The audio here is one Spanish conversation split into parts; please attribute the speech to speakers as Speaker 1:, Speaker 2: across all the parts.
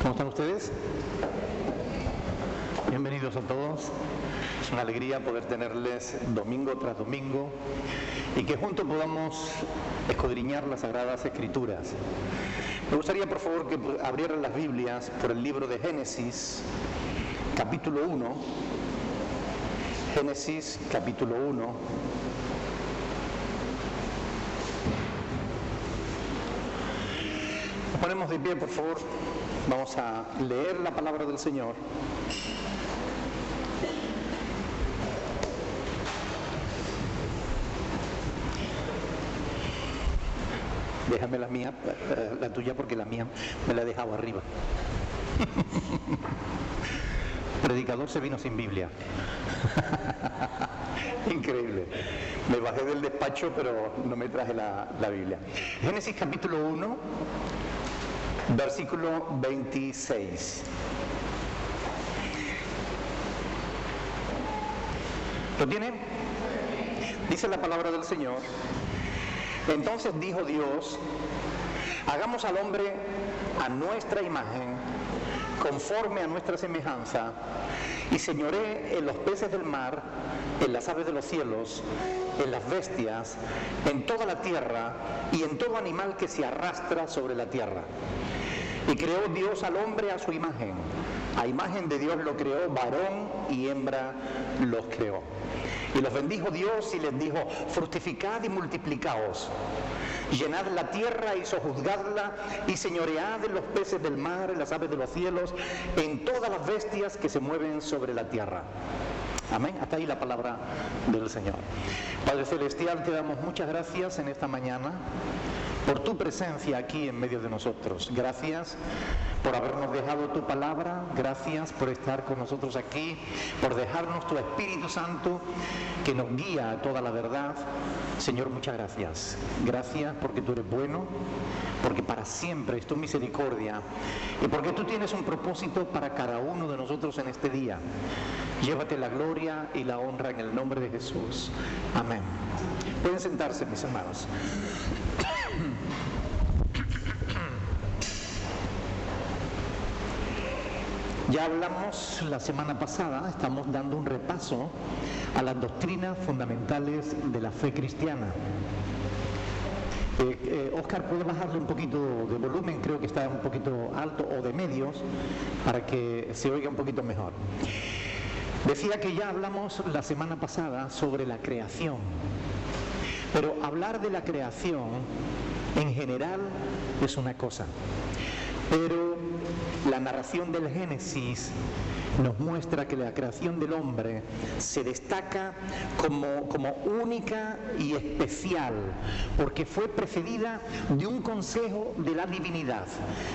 Speaker 1: ¿Cómo están ustedes? Bienvenidos a todos. Es una alegría poder tenerles domingo tras domingo y que juntos podamos escudriñar las Sagradas Escrituras. Me gustaría, por favor, que abrieran las Biblias por el libro de Génesis, capítulo 1. Génesis, capítulo 1. Nos ponemos de pie, por favor. Vamos a leer la palabra del Señor. Déjame la mía, la tuya, porque la mía me la he dejado arriba. Predicador se vino sin Biblia. Increíble. Me bajé del despacho, pero no me traje la Biblia. Génesis capítulo 1, versículo 26. ¿Lo tienen? Dice la palabra del Señor. Entonces dijo Dios: hagamos al hombre a nuestra imagen, conforme a nuestra semejanza, y señoree en los peces del mar, en las aves de los cielos, en las bestias, en toda la tierra y en todo animal que se arrastra sobre la tierra. Y creó Dios al hombre a su imagen. A imagen de Dios lo creó, varón y hembra los creó. Y los bendijo Dios y les dijo: fructificad y multiplicaos, llenad la tierra y sojuzgadla, y señoread en los peces del mar, en las aves de los cielos, en todas las bestias que se mueven sobre la tierra. Amén. Hasta ahí la palabra del Señor. Padre Celestial, te damos muchas gracias en esta mañana por tu presencia aquí en medio de nosotros. Gracias por habernos dejado tu palabra, gracias por estar con nosotros aquí, por dejarnos tu Espíritu Santo que nos guía a toda la verdad. Señor, muchas gracias. Gracias porque tú eres bueno, porque para siempre es tu misericordia y porque tú tienes un propósito para cada uno de nosotros en este día. Llévate la gloria y la honra en el nombre de Jesús. Amén. Pueden sentarse, mis hermanos. Ya hablamos la semana pasada, estamos dando un repaso a las doctrinas fundamentales de la fe cristiana. Oscar, ¿puede bajarle un poquito de volumen? Creo que está un poquito alto, o de medios, para que se oiga un poquito mejor. Decía que ya hablamos la semana pasada sobre la creación, pero hablar de la creación en general es una cosa, pero la narración del Génesis nos muestra que la creación del hombre se destaca como única y especial, porque fue precedida de un consejo de la divinidad.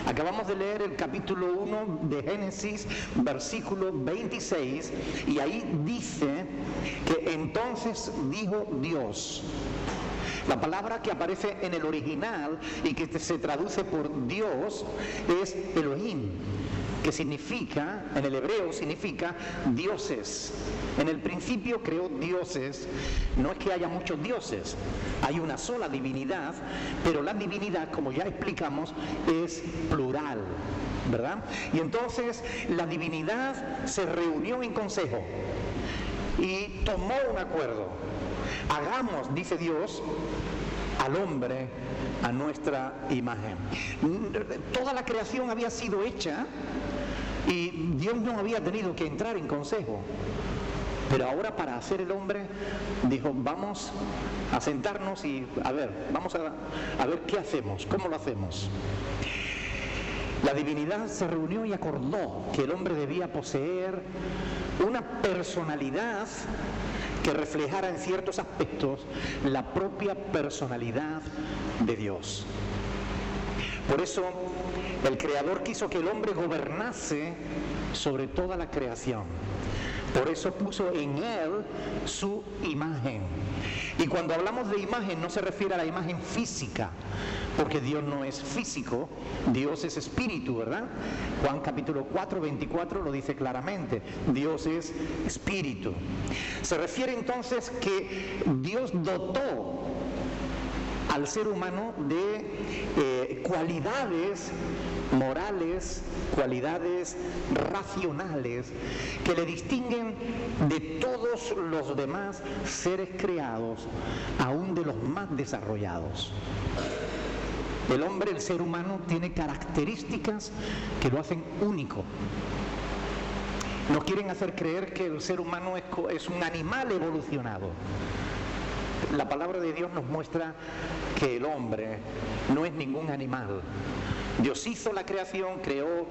Speaker 1: Acabamos de leer el capítulo 1 de Génesis, versículo 26, y ahí dice que entonces dijo Dios. La palabra que aparece en el original y que se traduce por Dios es Elohim, que significa, en el hebreo significa dioses. En el principio creó dioses. No es que haya muchos dioses, hay una sola divinidad, pero la divinidad, como ya explicamos, es plural, ¿verdad? Y entonces la divinidad se reunió en consejo y tomó un acuerdo. Hagamos, dice Dios, al hombre a nuestra imagen. Toda la creación había sido hecha y Dios no había tenido que entrar en consejo. Pero ahora, para hacer el hombre, dijo: vamos a sentarnos y vamos a ver qué hacemos, cómo lo hacemos. La divinidad se reunió y acordó que el hombre debía poseer una personalidad que reflejara en ciertos aspectos la propia personalidad de Dios. Por eso el Creador quiso que el hombre gobernase sobre toda la creación. Por eso puso en él su imagen. Y cuando hablamos de imagen no se refiere a la imagen física, porque Dios no es físico, Dios es espíritu, ¿verdad? Juan capítulo 4, 24 lo dice claramente: Dios es espíritu. Se refiere entonces que Dios dotó al ser humano de cualidades morales, cualidades racionales que le distinguen de todos los demás seres creados, aún de los más desarrollados. El hombre, el ser humano, tiene características que lo hacen único. Nos quieren hacer creer que el ser humano es un animal evolucionado. La palabra de Dios nos muestra que el hombre no es ningún animal. Dios hizo la creación, creó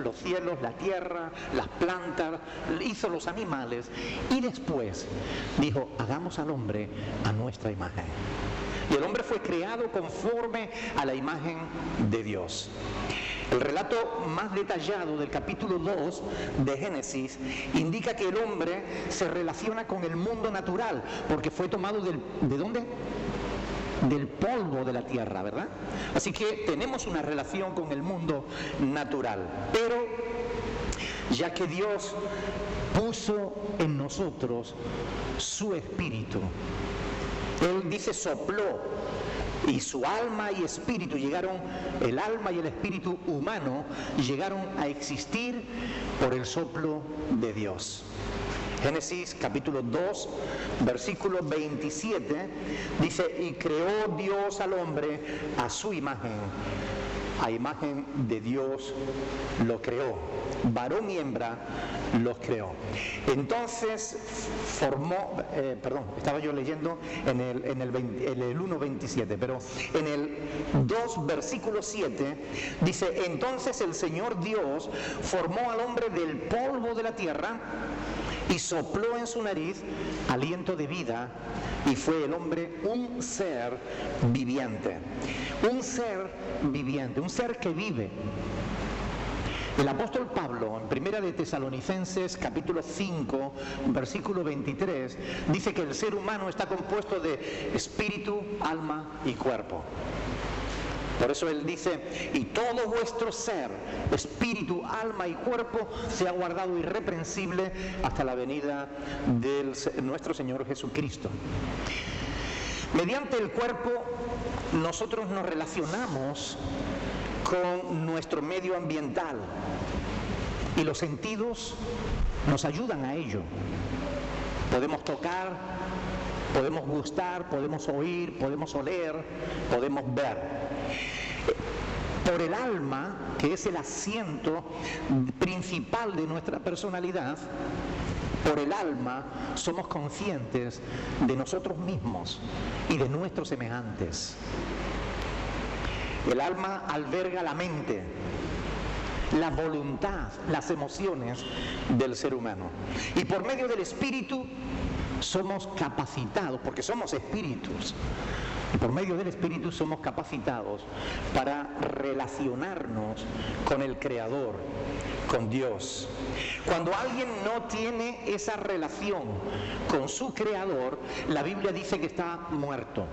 Speaker 1: los cielos, la tierra, las plantas, hizo los animales y después dijo, hagamos al hombre a nuestra imagen. Y el hombre fue creado conforme a la imagen de Dios. El relato más detallado del capítulo 2 de Génesis indica que el hombre se relaciona con el mundo natural, porque fue tomado ¿de dónde? Del polvo de la tierra, ¿verdad? Así que tenemos una relación con el mundo natural. Pero ya que Dios puso en nosotros su espíritu, Él dice sopló, y su alma y espíritu el alma y el espíritu humano llegaron a existir por el soplo de Dios. Génesis capítulo 2, versículo 27, dice, y creó Dios al hombre a su imagen, a imagen de Dios lo creó, varón y hembra los creó. Entonces estaba yo leyendo en el 1.27, pero en el 2, versículo 7, dice, entonces el Señor Dios formó al hombre del polvo de la tierra y sopló en su nariz aliento de vida, y fue el hombre un ser viviente. Un ser viviente, un ser que vive. El apóstol Pablo, en Primera de Tesalonicenses, capítulo 5, versículo 23, dice que el ser humano está compuesto de espíritu, alma y cuerpo. Por eso él dice, y todo vuestro ser, espíritu, alma y cuerpo, sea guardado irreprensible hasta la venida de nuestro Señor Jesucristo. Mediante el cuerpo, nosotros nos relacionamos con nuestro medio ambiental y los sentidos nos ayudan a ello. Podemos tocar, podemos gustar, podemos oír, podemos oler, podemos ver. Por el alma, que es el asiento principal de nuestra personalidad, por el alma somos conscientes de nosotros mismos y de nuestros semejantes. El alma alberga la mente, la voluntad, las emociones del ser humano. Y por medio del espíritu somos capacitados, porque somos espíritus, y por medio del espíritu somos capacitados para relacionarnos con el Creador, con Dios. Cuando alguien no tiene esa relación con su Creador, la Biblia dice que está muerto.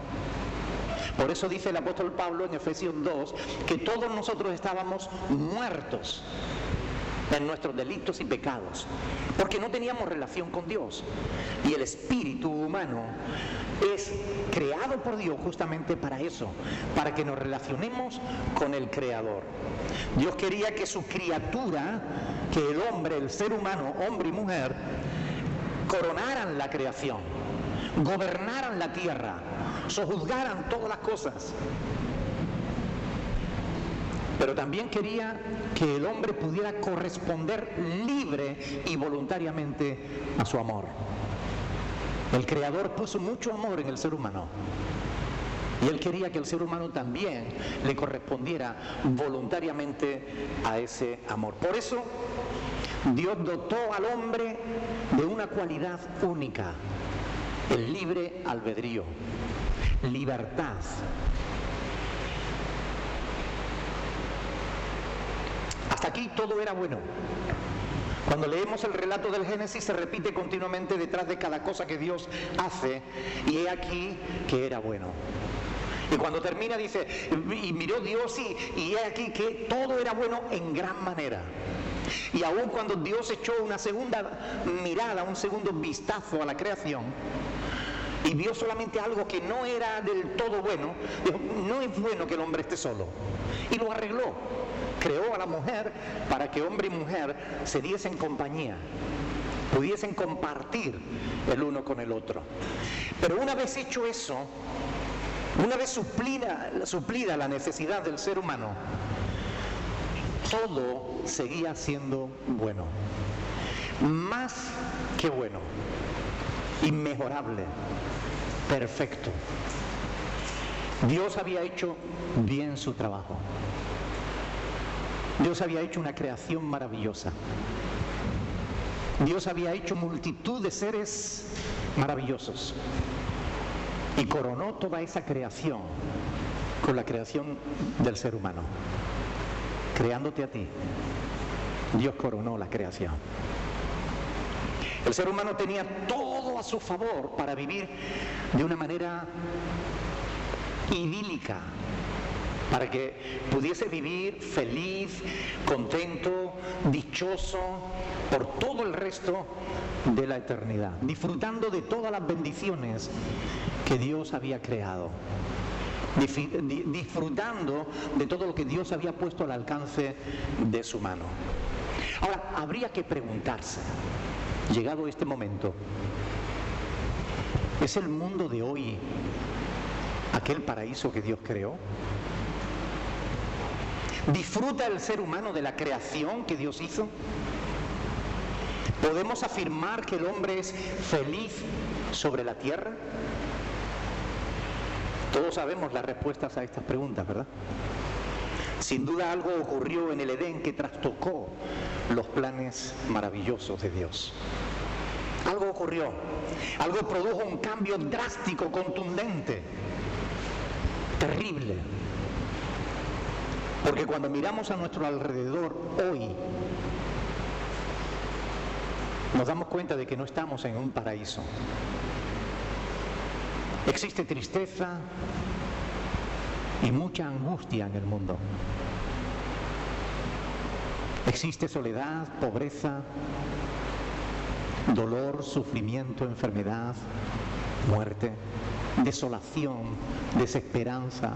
Speaker 1: Por eso dice el apóstol Pablo en Efesios 2 que todos nosotros estábamos muertos en nuestros delitos y pecados, porque no teníamos relación con Dios. Y el espíritu humano es creado por Dios justamente para eso, para que nos relacionemos con el Creador. Dios quería que su criatura, que el hombre, el ser humano, hombre y mujer, coronaran la creación, gobernaran la tierra, sojuzgaran todas las cosas. Pero también quería que el hombre pudiera corresponder libre y voluntariamente a su amor. El Creador puso mucho amor en el ser humano y Él quería que el ser humano también le correspondiera voluntariamente a ese amor. Por eso Dios dotó al hombre de una cualidad única: el libre albedrío, libertad. Hasta aquí todo era bueno. Cuando leemos el relato del Génesis se repite continuamente detrás de cada cosa que Dios hace, y he aquí que era bueno. Y cuando termina dice, y miró Dios y he aquí que todo era bueno en gran manera. Y aún cuando Dios echó una segunda mirada, un segundo vistazo a la creación, y vio solamente algo que no era del todo bueno, dijo, no es bueno que el hombre esté solo. Y lo arregló. Creó a la mujer para que hombre y mujer se diesen compañía, pudiesen compartir el uno con el otro. Pero una vez hecho eso, una vez suplida la necesidad del ser humano, todo seguía siendo bueno, más que bueno, inmejorable, perfecto. Dios había hecho bien su trabajo. Dios había hecho una creación maravillosa. Dios había hecho multitud de seres maravillosos y coronó toda esa creación con la creación del ser humano. Creándote a ti, Dios coronó la creación. El ser humano tenía todo a su favor para vivir de una manera idílica, para que pudiese vivir feliz, contento, dichoso por todo el resto de la eternidad, disfrutando de todas las bendiciones que Dios había creado, disfrutando de todo lo que Dios había puesto al alcance de su mano. Ahora, habría que preguntarse, llegado este momento, ¿es el mundo de hoy aquel paraíso que Dios creó? ¿Disfruta el ser humano de la creación que Dios hizo? ¿Podemos afirmar que el hombre es feliz sobre la tierra? Todos sabemos las respuestas a estas preguntas, ¿verdad? Sin duda algo ocurrió en el Edén que trastocó los planes maravillosos de Dios. Algo ocurrió, algo produjo un cambio drástico, contundente, terrible. Porque cuando miramos a nuestro alrededor hoy, nos damos cuenta de que no estamos en un paraíso. Existe tristeza y mucha angustia en el mundo. Existe soledad, pobreza, dolor, sufrimiento, enfermedad, muerte, desolación, desesperanza.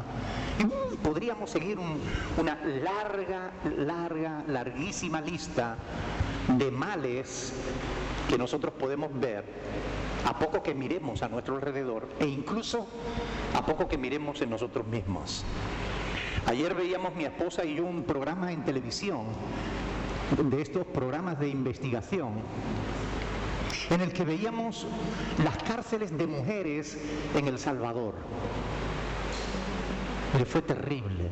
Speaker 1: Y podríamos seguir una larguísima lista de males que nosotros podemos ver a poco que miremos a nuestro alrededor e incluso a poco que miremos en nosotros mismos. Ayer veíamos mi esposa y yo un programa en televisión, de estos programas de investigación, en el que veíamos las cárceles de mujeres en El Salvador. Y fue terrible.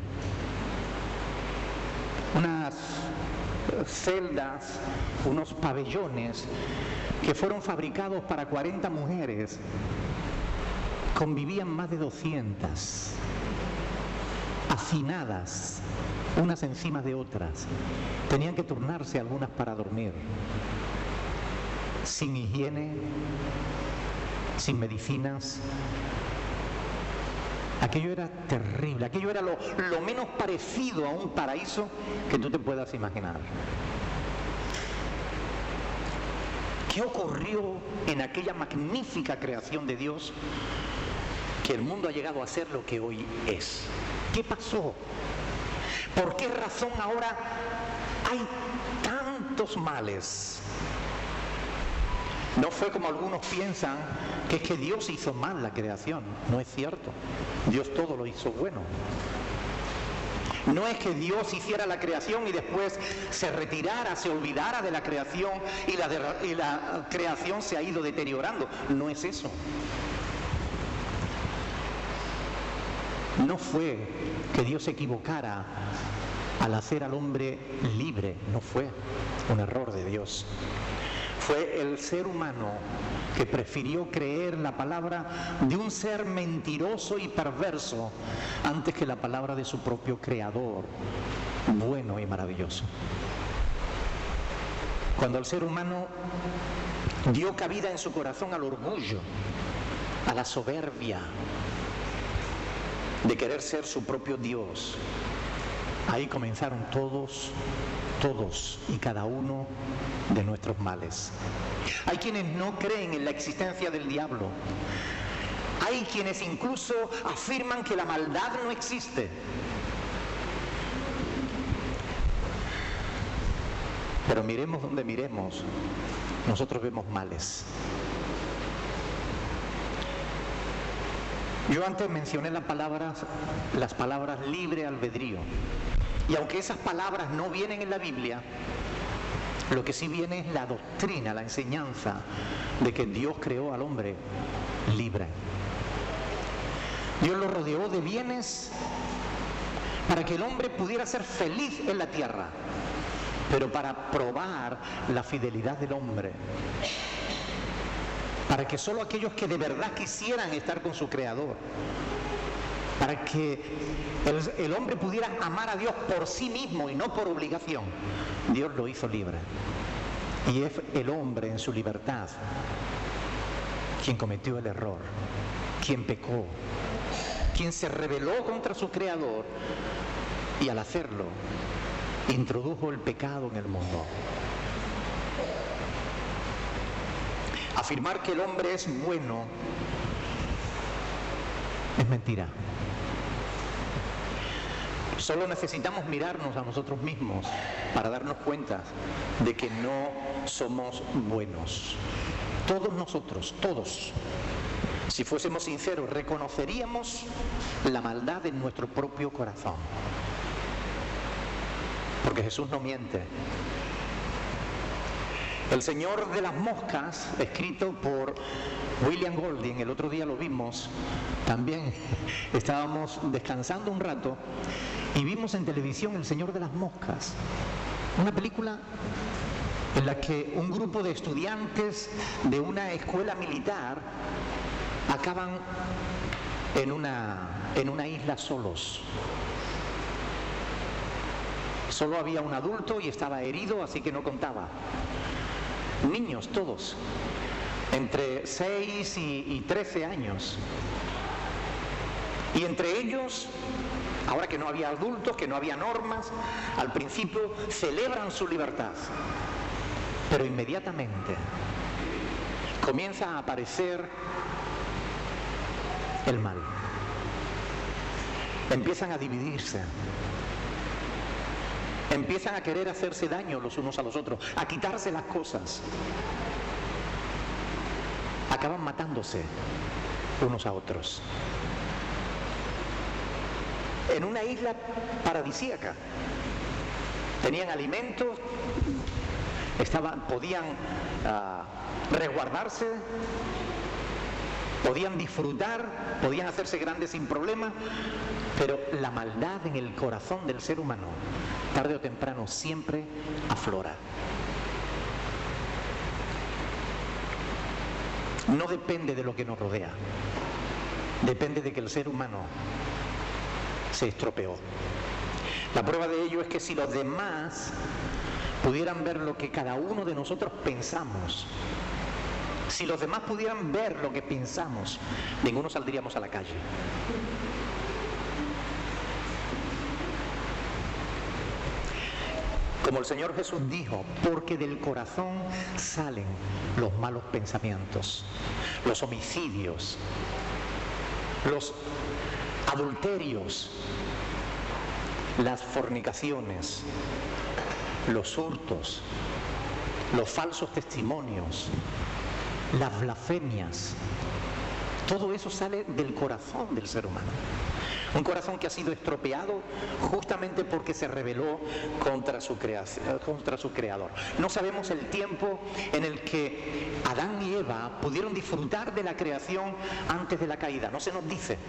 Speaker 1: Unas celdas, unos pabellones que fueron fabricados para 40 mujeres, convivían más de 200, hacinadas, unas encima de otras. Tenían que turnarse algunas para dormir, sin higiene, sin medicinas. Aquello era terrible, aquello era lo menos parecido a un paraíso que tú te puedas imaginar. ¿Qué ocurrió en aquella magnífica creación de Dios que el mundo ha llegado a ser lo que hoy es? ¿Qué pasó? ¿Por qué razón ahora hay tantos males? No fue como algunos piensan, que es que Dios hizo mal la creación. No es cierto. Dios todo lo hizo bueno. No es que Dios hiciera la creación y después se retirara, se olvidara de la creación y la creación se ha ido deteriorando. No es eso. No fue que Dios se equivocara al hacer al hombre libre. No fue un error de Dios. Fue el ser humano que prefirió creer la palabra de un ser mentiroso y perverso antes que la palabra de su propio Creador, bueno y maravilloso. Cuando el ser humano dio cabida en su corazón al orgullo, a la soberbia de querer ser su propio Dios, ahí comenzaron todos y cada uno de nuestros males. Hay quienes no creen en la existencia del diablo, Hay quienes incluso afirman que la maldad no existe. Pero miremos donde miremos, nosotros vemos males. Yo antes mencioné las palabras libre albedrío. Y aunque esas palabras no vienen en la Biblia, lo que sí viene es la doctrina, la enseñanza de que Dios creó al hombre libre. Dios lo rodeó de bienes para que el hombre pudiera ser feliz en la tierra, pero para probar la fidelidad del hombre, para que solo aquellos que de verdad quisieran estar con su Creador, para que el hombre pudiera amar a Dios por sí mismo y no por obligación, Dios lo hizo libre. Y es el hombre en su libertad quien cometió el error, quien pecó, quien se rebeló contra su Creador y al hacerlo introdujo el pecado en el mundo. Afirmar que el hombre es bueno es mentira. Solo necesitamos mirarnos a nosotros mismos para darnos cuenta de que no somos buenos. Todos nosotros, todos, si fuésemos sinceros, reconoceríamos la maldad en nuestro propio corazón. Porque Jesús no miente. El Señor de las Moscas, escrito por William Golding, el otro día lo vimos, también estábamos descansando un rato y vimos en televisión El Señor de las Moscas, una película en la que un grupo de estudiantes de una escuela militar acaban en una isla solos. Solo había un adulto y estaba herido, así que no contaba. Niños todos, entre 6 y 13 años. Y entre ellos, ahora que no había adultos, que no había normas, al principio celebran su libertad. Pero inmediatamente comienza a aparecer el mal. Empiezan a dividirse. Empiezan a querer hacerse daño los unos a los otros, a quitarse las cosas. Acaban matándose unos a otros. En una isla paradisíaca. Tenían alimentos, podían resguardarse, podían disfrutar, podían hacerse grandes sin problema, pero la maldad en el corazón del ser humano, tarde o temprano, siempre aflora. No depende de lo que nos rodea, depende de que el ser humano se estropeó. La prueba de ello es que si los demás pudieran ver lo que cada uno de nosotros pensamos, si los demás pudieran ver lo que pensamos, ninguno saldríamos a la calle. Como el Señor Jesús dijo, porque del corazón salen los malos pensamientos, los homicidios, los adulterios, las fornicaciones, los hurtos, los falsos testimonios, las blasfemias. Todo eso sale del corazón del ser humano. Un corazón que ha sido estropeado justamente porque se rebeló contra su creador. No sabemos el tiempo en el que Adán y Eva pudieron disfrutar de la creación antes de la caída. No se nos dice.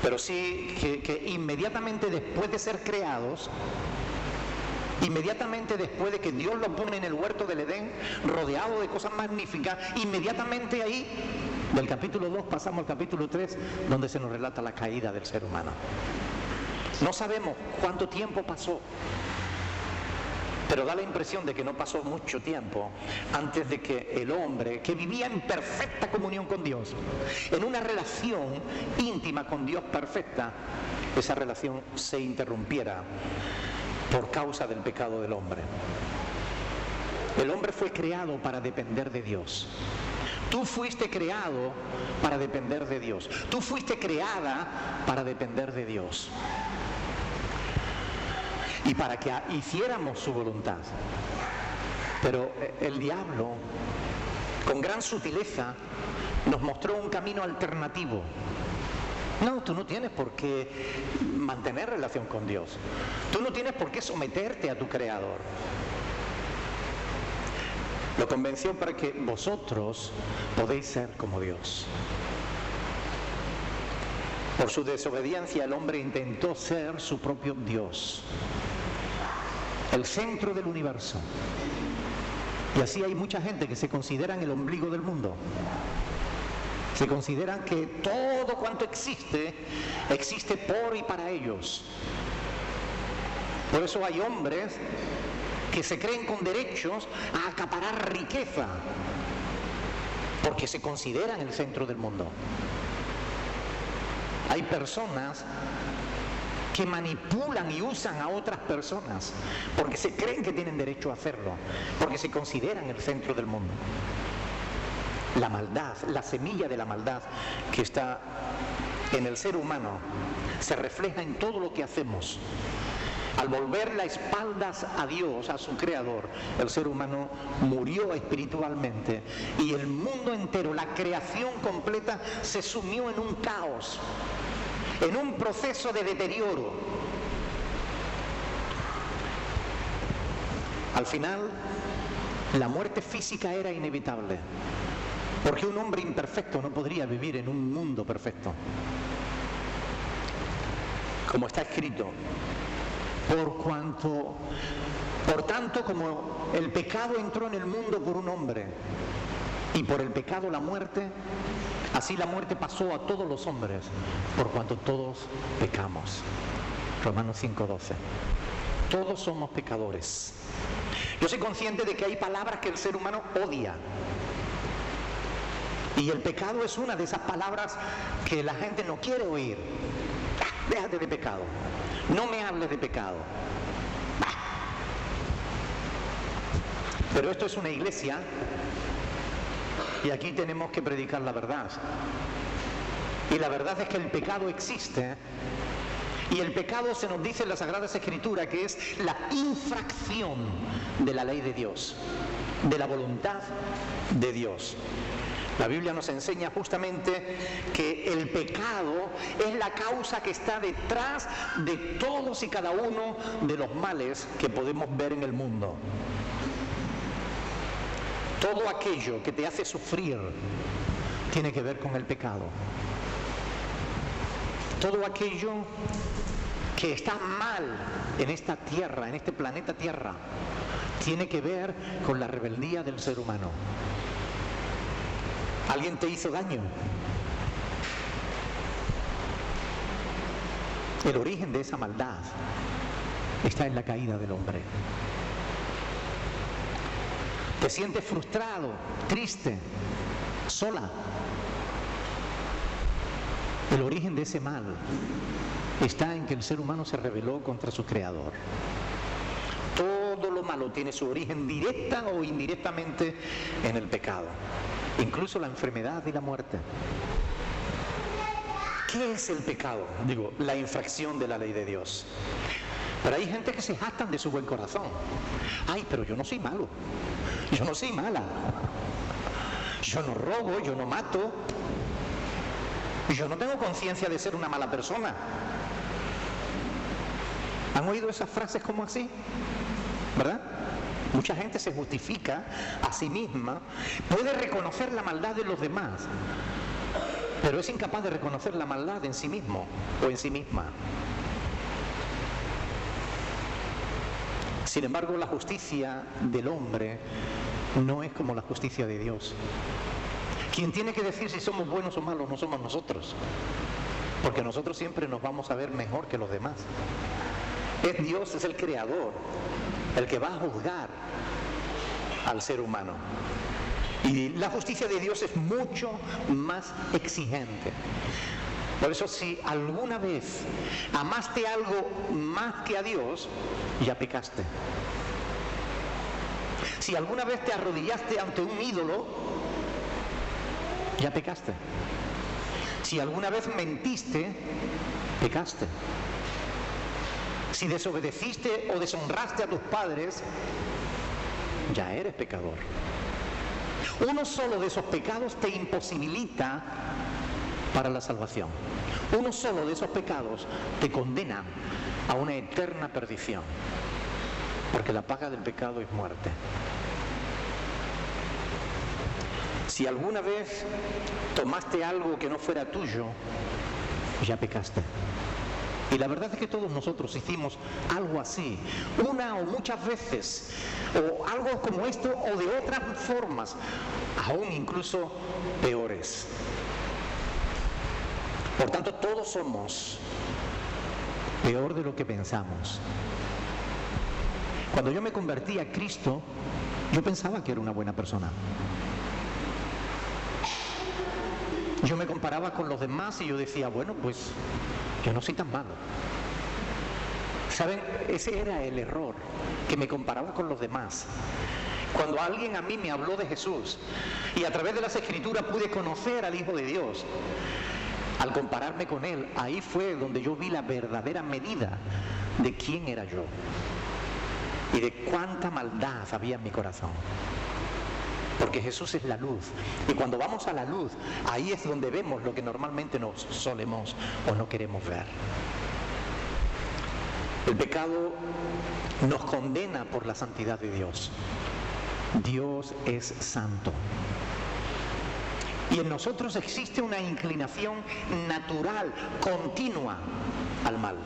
Speaker 1: Pero sí que inmediatamente después de ser creados, inmediatamente después de que Dios lo pone en el huerto del Edén, rodeado de cosas magníficas, inmediatamente ahí, del capítulo 2 pasamos al capítulo 3, donde se nos relata la caída del ser humano. No sabemos cuánto tiempo pasó, pero da la impresión de que no pasó mucho tiempo antes de que el hombre, que vivía en perfecta comunión con Dios, en una relación íntima con Dios perfecta, esa relación se interrumpiera por causa del pecado del hombre. El hombre fue creado para depender de Dios. Tú fuiste creado para depender de Dios. Tú fuiste creada para depender de Dios. Y para que hiciéramos su voluntad. Pero el diablo, con gran sutileza, nos mostró un camino alternativo. No, tú no tienes por qué mantener relación con Dios. Tú no tienes por qué someterte a tu Creador. Lo convenció para que vosotros podéis ser como Dios. Por su desobediencia el hombre intentó ser su propio Dios, el centro del universo. Y así hay mucha gente que se consideran el ombligo del mundo. Se consideran que todo cuanto existe, existe por y para ellos. Por eso hay hombres que se creen con derechos a acaparar riqueza, porque se consideran el centro del mundo. Hay personas que manipulan y usan a otras personas porque se creen que tienen derecho a hacerlo, porque se consideran el centro del mundo. La maldad, la semilla de la maldad que está en el ser humano se refleja en todo lo que hacemos. Al volver las espaldas a Dios, a su Creador, el ser humano murió espiritualmente y el mundo entero, la creación completa, se sumió en un caos, en un proceso de deterioro. Al final, la muerte física era inevitable, porque un hombre imperfecto no podría vivir en un mundo perfecto. Como está escrito, por tanto, como el pecado entró en el mundo por un hombre, y por el pecado la muerte, así la muerte pasó a todos los hombres, por cuanto todos pecamos. Romanos 5:12. Todos somos pecadores. Yo soy consciente de que hay palabras que el ser humano odia. Y el pecado es una de esas palabras que la gente no quiere oír. Déjate de pecado. No me hables de pecado. Pero esto es una iglesia y aquí tenemos que predicar la verdad. Y la verdad es que el pecado existe. Y el pecado se nos dice en las Sagradas Escrituras que es la infracción de la ley de Dios, de la voluntad de Dios. La Biblia nos enseña justamente que el pecado es la causa que está detrás de todos y cada uno de los males que podemos ver en el mundo. Todo aquello que te hace sufrir tiene que ver con el pecado. Todo aquello que está mal en esta tierra, en este planeta Tierra, tiene que ver con la rebeldía del ser humano. ¿Alguien te hizo daño? El origen de esa maldad está en la caída del hombre. Te sientes frustrado, triste, sola. El origen de ese mal está en que el ser humano se rebeló contra su Creador. Todo lo malo tiene su origen directa o indirectamente en el pecado. Incluso la enfermedad y la muerte. ¿Qué es el pecado? Digo, la infracción de la ley de Dios. Pero hay gente que se jactan de su buen corazón. Ay, pero yo no soy malo. Yo no soy mala. Yo no robo, yo no mato. Yo no tengo conciencia de ser una mala persona. ¿Han oído esas frases como así? ¿Verdad? Mucha gente se justifica a sí misma, puede reconocer la maldad de los demás, pero es incapaz de reconocer la maldad en sí mismo o en sí misma. Sin embargo, la justicia del hombre no es como la justicia de Dios. Quien tiene que decir si somos buenos o malos no somos nosotros, porque nosotros siempre nos vamos a ver mejor que los demás. Es Dios, es el Creador, el que va a juzgar al ser humano. Y la justicia de Dios es mucho más exigente. Por eso, si alguna vez amaste algo más que a Dios, ya pecaste. Si alguna vez te arrodillaste ante un ídolo, ya pecaste. Si alguna vez mentiste, pecaste. Si desobedeciste o deshonraste a tus padres, ya eres pecador. Uno solo de esos pecados te imposibilita para la salvación. Uno solo de esos pecados te condena a una eterna perdición, porque la paga del pecado es muerte. Si alguna vez tomaste algo que no fuera tuyo, ya pecaste. Y la verdad es que todos nosotros hicimos algo así, una o muchas veces, o algo como esto, o de otras formas, aún incluso peores. Por tanto, todos somos peor de lo que pensamos. Cuando yo me convertí a Cristo, yo pensaba que era una buena persona. Yo me comparaba con los demás y yo decía, bueno, pues yo no soy tan malo. ¿Saben? Ese era el error, que me comparaba con los demás. Cuando alguien a mí me habló de Jesús y a través de las Escrituras pude conocer al Hijo de Dios, al compararme con Él, ahí fue donde yo vi la verdadera medida de quién era yo y de cuánta maldad había en mi corazón. Porque Jesús es la luz, y cuando vamos a la luz, ahí es donde vemos lo que normalmente nos solemos o no queremos ver. El pecado nos condena por la santidad de Dios. Dios es santo. Y en nosotros existe una inclinación natural, continua, al mal,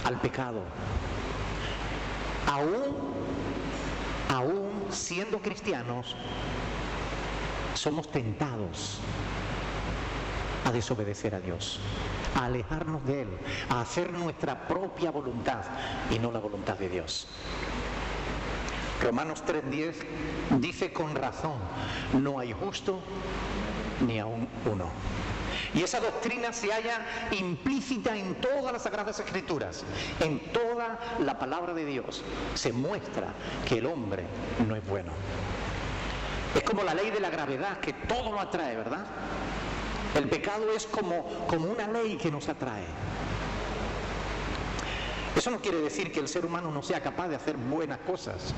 Speaker 1: al pecado. Aún siendo cristianos, somos tentados a desobedecer a Dios, a alejarnos de Él, a hacer nuestra propia voluntad y no la voluntad de Dios. Romanos 3:10 dice con razón, no hay justo ni aún uno. Y esa doctrina se halla implícita en todas las Sagradas Escrituras, en toda la palabra de Dios. Se muestra que el hombre no es bueno. Es como la ley de la gravedad, que todo lo atrae, ¿verdad? El pecado es como una ley que nos atrae. Eso no quiere decir que el ser humano no sea capaz de hacer buenas cosas.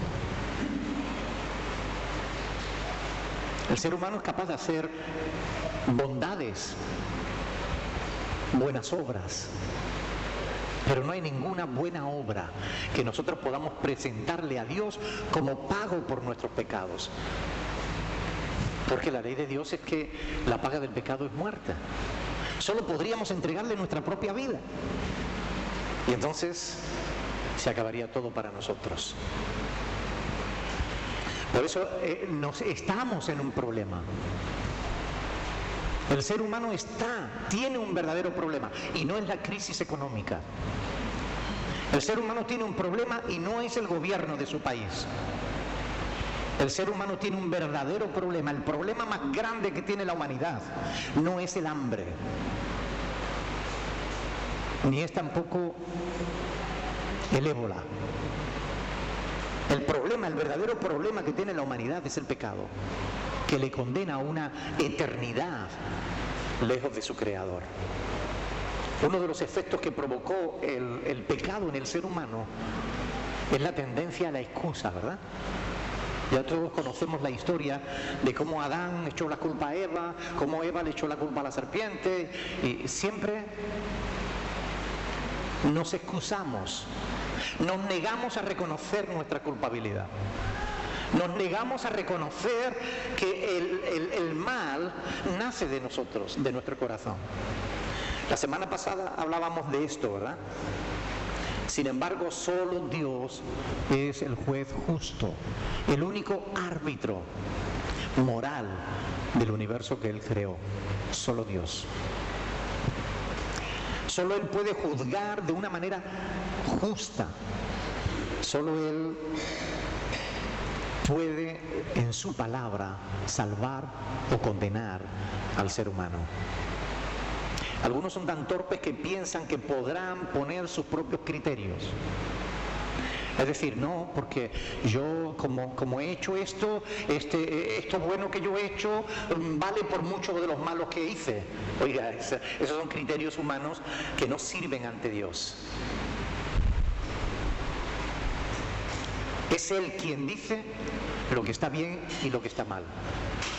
Speaker 1: El ser humano es capaz de hacer bondades, buenas obras, pero no hay ninguna buena obra que nosotros podamos presentarle a Dios como pago por nuestros pecados. Porque la ley de Dios es que la paga del pecado es muerte. Solo podríamos entregarle nuestra propia vida. Y entonces se acabaría todo para nosotros. Por eso estamos en un problema. El ser humano tiene un verdadero problema, y no es la crisis económica. El ser humano tiene un problema y no es el gobierno de su país. El ser humano tiene un verdadero problema. El problema más grande que tiene la humanidad no es el hambre, ni es tampoco el ébola. El verdadero problema que tiene la humanidad es el pecado, que le condena a una eternidad lejos de su Creador. Uno de los efectos que provocó el pecado en el ser humano es la tendencia a la excusa, ¿verdad? Ya todos conocemos la historia de cómo Adán echó la culpa a Eva, cómo Eva le echó la culpa a la serpiente, y siempre nos excusamos, nos negamos a reconocer nuestra culpabilidad. Nos negamos a reconocer que el mal nace de nosotros, de nuestro corazón. La semana pasada hablábamos de esto, ¿verdad? Sin embargo, solo Dios es el juez justo, el único árbitro moral del universo que Él creó. Solo Dios. Solo Él puede juzgar de una manera justa. Solo Él puede en su palabra salvar o condenar al ser humano. Algunos son tan torpes que piensan que podrán poner sus propios criterios. Es decir, no, porque yo como he hecho esto bueno que yo he hecho vale por mucho de los malos que hice. Oiga, esos son criterios humanos que no sirven ante Dios. Es Él quien dice lo que está bien y lo que está mal,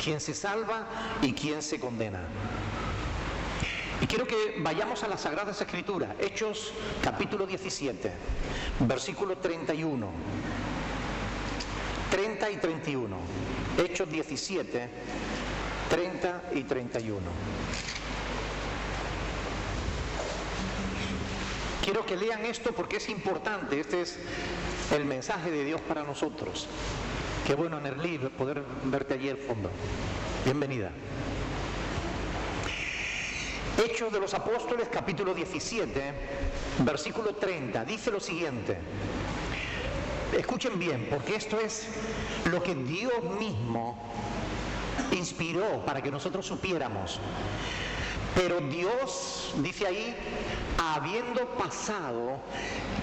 Speaker 1: quien se salva y quien se condena. Y quiero que vayamos a las Sagradas Escrituras, Hechos capítulo 17, versículo 31, 30 y 31, Hechos 17, 30 y 31. Quiero que lean esto porque es importante, este es el mensaje de Dios para nosotros. Qué bueno, Nerly, poder verte allí al fondo. Bienvenida. Hechos de los Apóstoles, capítulo 17, versículo 30, dice lo siguiente. Escuchen bien, porque esto es lo que Dios mismo inspiró para que nosotros supiéramos. Pero Dios, dice ahí, habiendo pasado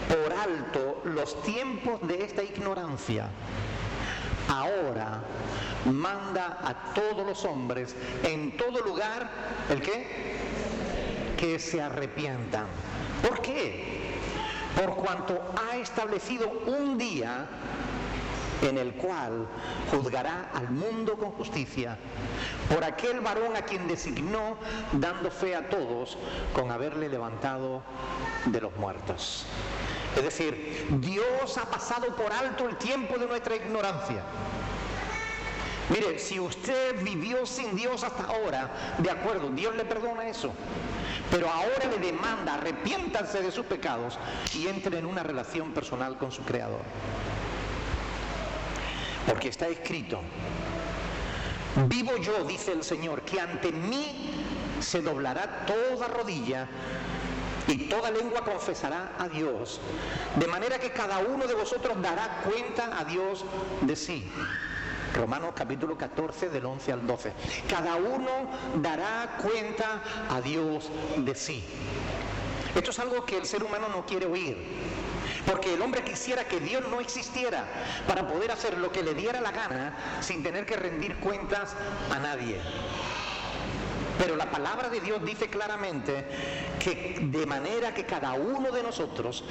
Speaker 1: por alto los tiempos de esta ignorancia, ahora manda a todos los hombres en todo lugar, ¿el qué? Que se arrepientan. ¿Por qué? Por cuanto ha establecido un día en el cual juzgará al mundo con justicia por aquel varón a quien designó, dando fe a todos con haberle levantado de los muertos. Es decir, Dios ha pasado por alto el tiempo de nuestra ignorancia. Mire, si usted vivió sin Dios hasta ahora, de acuerdo, Dios le perdona eso. Pero ahora le demanda, arrepiéntanse de sus pecados y entren en una relación personal con su Creador. Porque está escrito, vivo yo, dice el Señor, que ante mí se doblará toda rodilla y toda lengua confesará a Dios, de manera que cada uno de vosotros dará cuenta a Dios de sí. Romanos capítulo 14 del 11 al 12. Cada uno dará cuenta a Dios de sí. Esto es algo que el ser humano no quiere oír, porque el hombre quisiera que Dios no existiera para poder hacer lo que le diera la gana sin tener que rendir cuentas a nadie. Pero la palabra de Dios dice claramente que de manera que cada uno de nosotros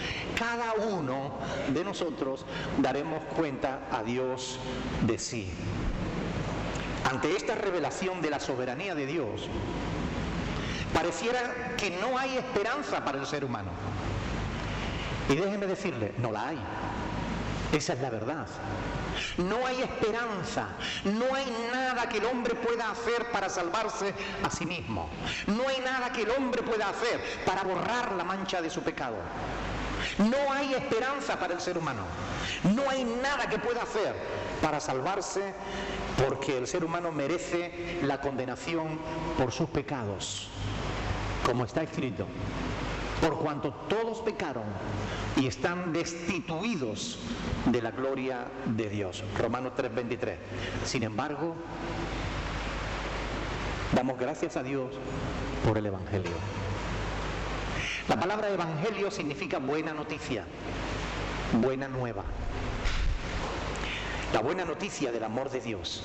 Speaker 1: daremos cuenta a Dios de sí. Ante esta revelación de la soberanía de Dios, pareciera que no hay esperanza para el ser humano. Y déjeme decirle, no la hay. Esa es la verdad. No hay esperanza, no hay nada que el hombre pueda hacer para salvarse a sí mismo. No hay nada que el hombre pueda hacer para borrar la mancha de su pecado. No hay esperanza para el ser humano. No hay nada que pueda hacer para salvarse, porque el ser humano merece la condenación por sus pecados. Como está escrito, por cuanto todos pecaron y están destituidos de la gloria de Dios. Romanos 3:23. Sin embargo, damos gracias a Dios por el Evangelio. La palabra Evangelio significa buena noticia, buena nueva. La buena noticia del amor de Dios.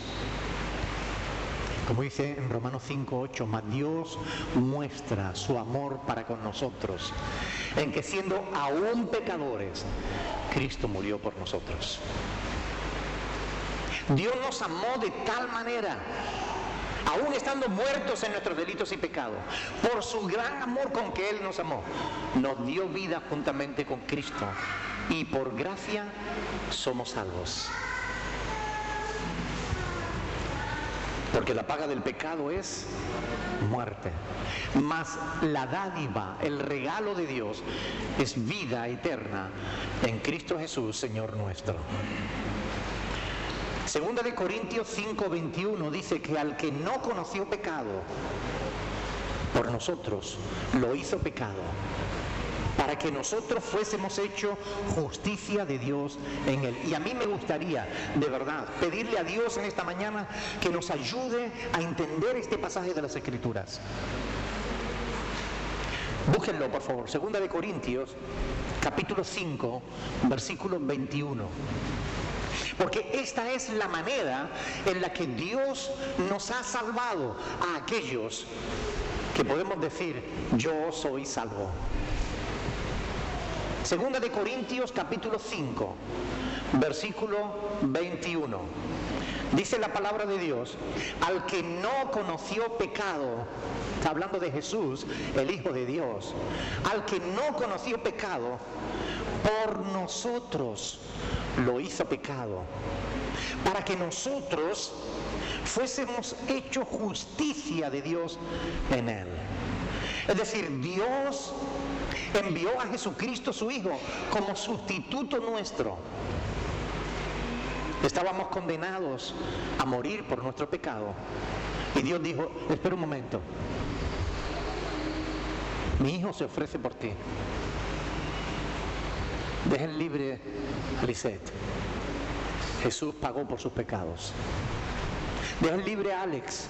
Speaker 1: Como dice en Romanos 5:8, mas Dios muestra su amor para con nosotros, en que siendo aún pecadores, Cristo murió por nosotros. Dios nos amó de tal manera, aún estando muertos en nuestros delitos y pecados, por su gran amor con que Él nos amó, nos dio vida juntamente con Cristo, y por gracia somos salvos. Porque la paga del pecado es muerte. Mas la dádiva, el regalo de Dios, es vida eterna en Cristo Jesús, Señor nuestro. Segunda de Corintios 5:21 dice que al que no conoció pecado, por nosotros lo hizo pecado, para que nosotros fuésemos hechos justicia de Dios en Él. Y a mí me gustaría, de verdad, pedirle a Dios en esta mañana que nos ayude a entender este pasaje de las Escrituras. Búsquenlo, por favor. Segunda de Corintios, capítulo 5, versículo 21. Porque esta es la manera en la que Dios nos ha salvado a aquellos que podemos decir, yo soy salvo. Segunda de Corintios, capítulo 5, versículo 21. Dice la palabra de Dios, al que no conoció pecado, está hablando de Jesús, el Hijo de Dios, al que no conoció pecado, por nosotros lo hizo pecado, para que nosotros fuésemos hechos justicia de Dios en él. Es decir, Dios envió a Jesucristo su Hijo como sustituto nuestro. Estábamos condenados a morir por nuestro pecado. Y Dios dijo, espera un momento. Mi Hijo se ofrece por ti. Dejen libre a Lisette. Jesús pagó por sus pecados. Dejen libre a Alex.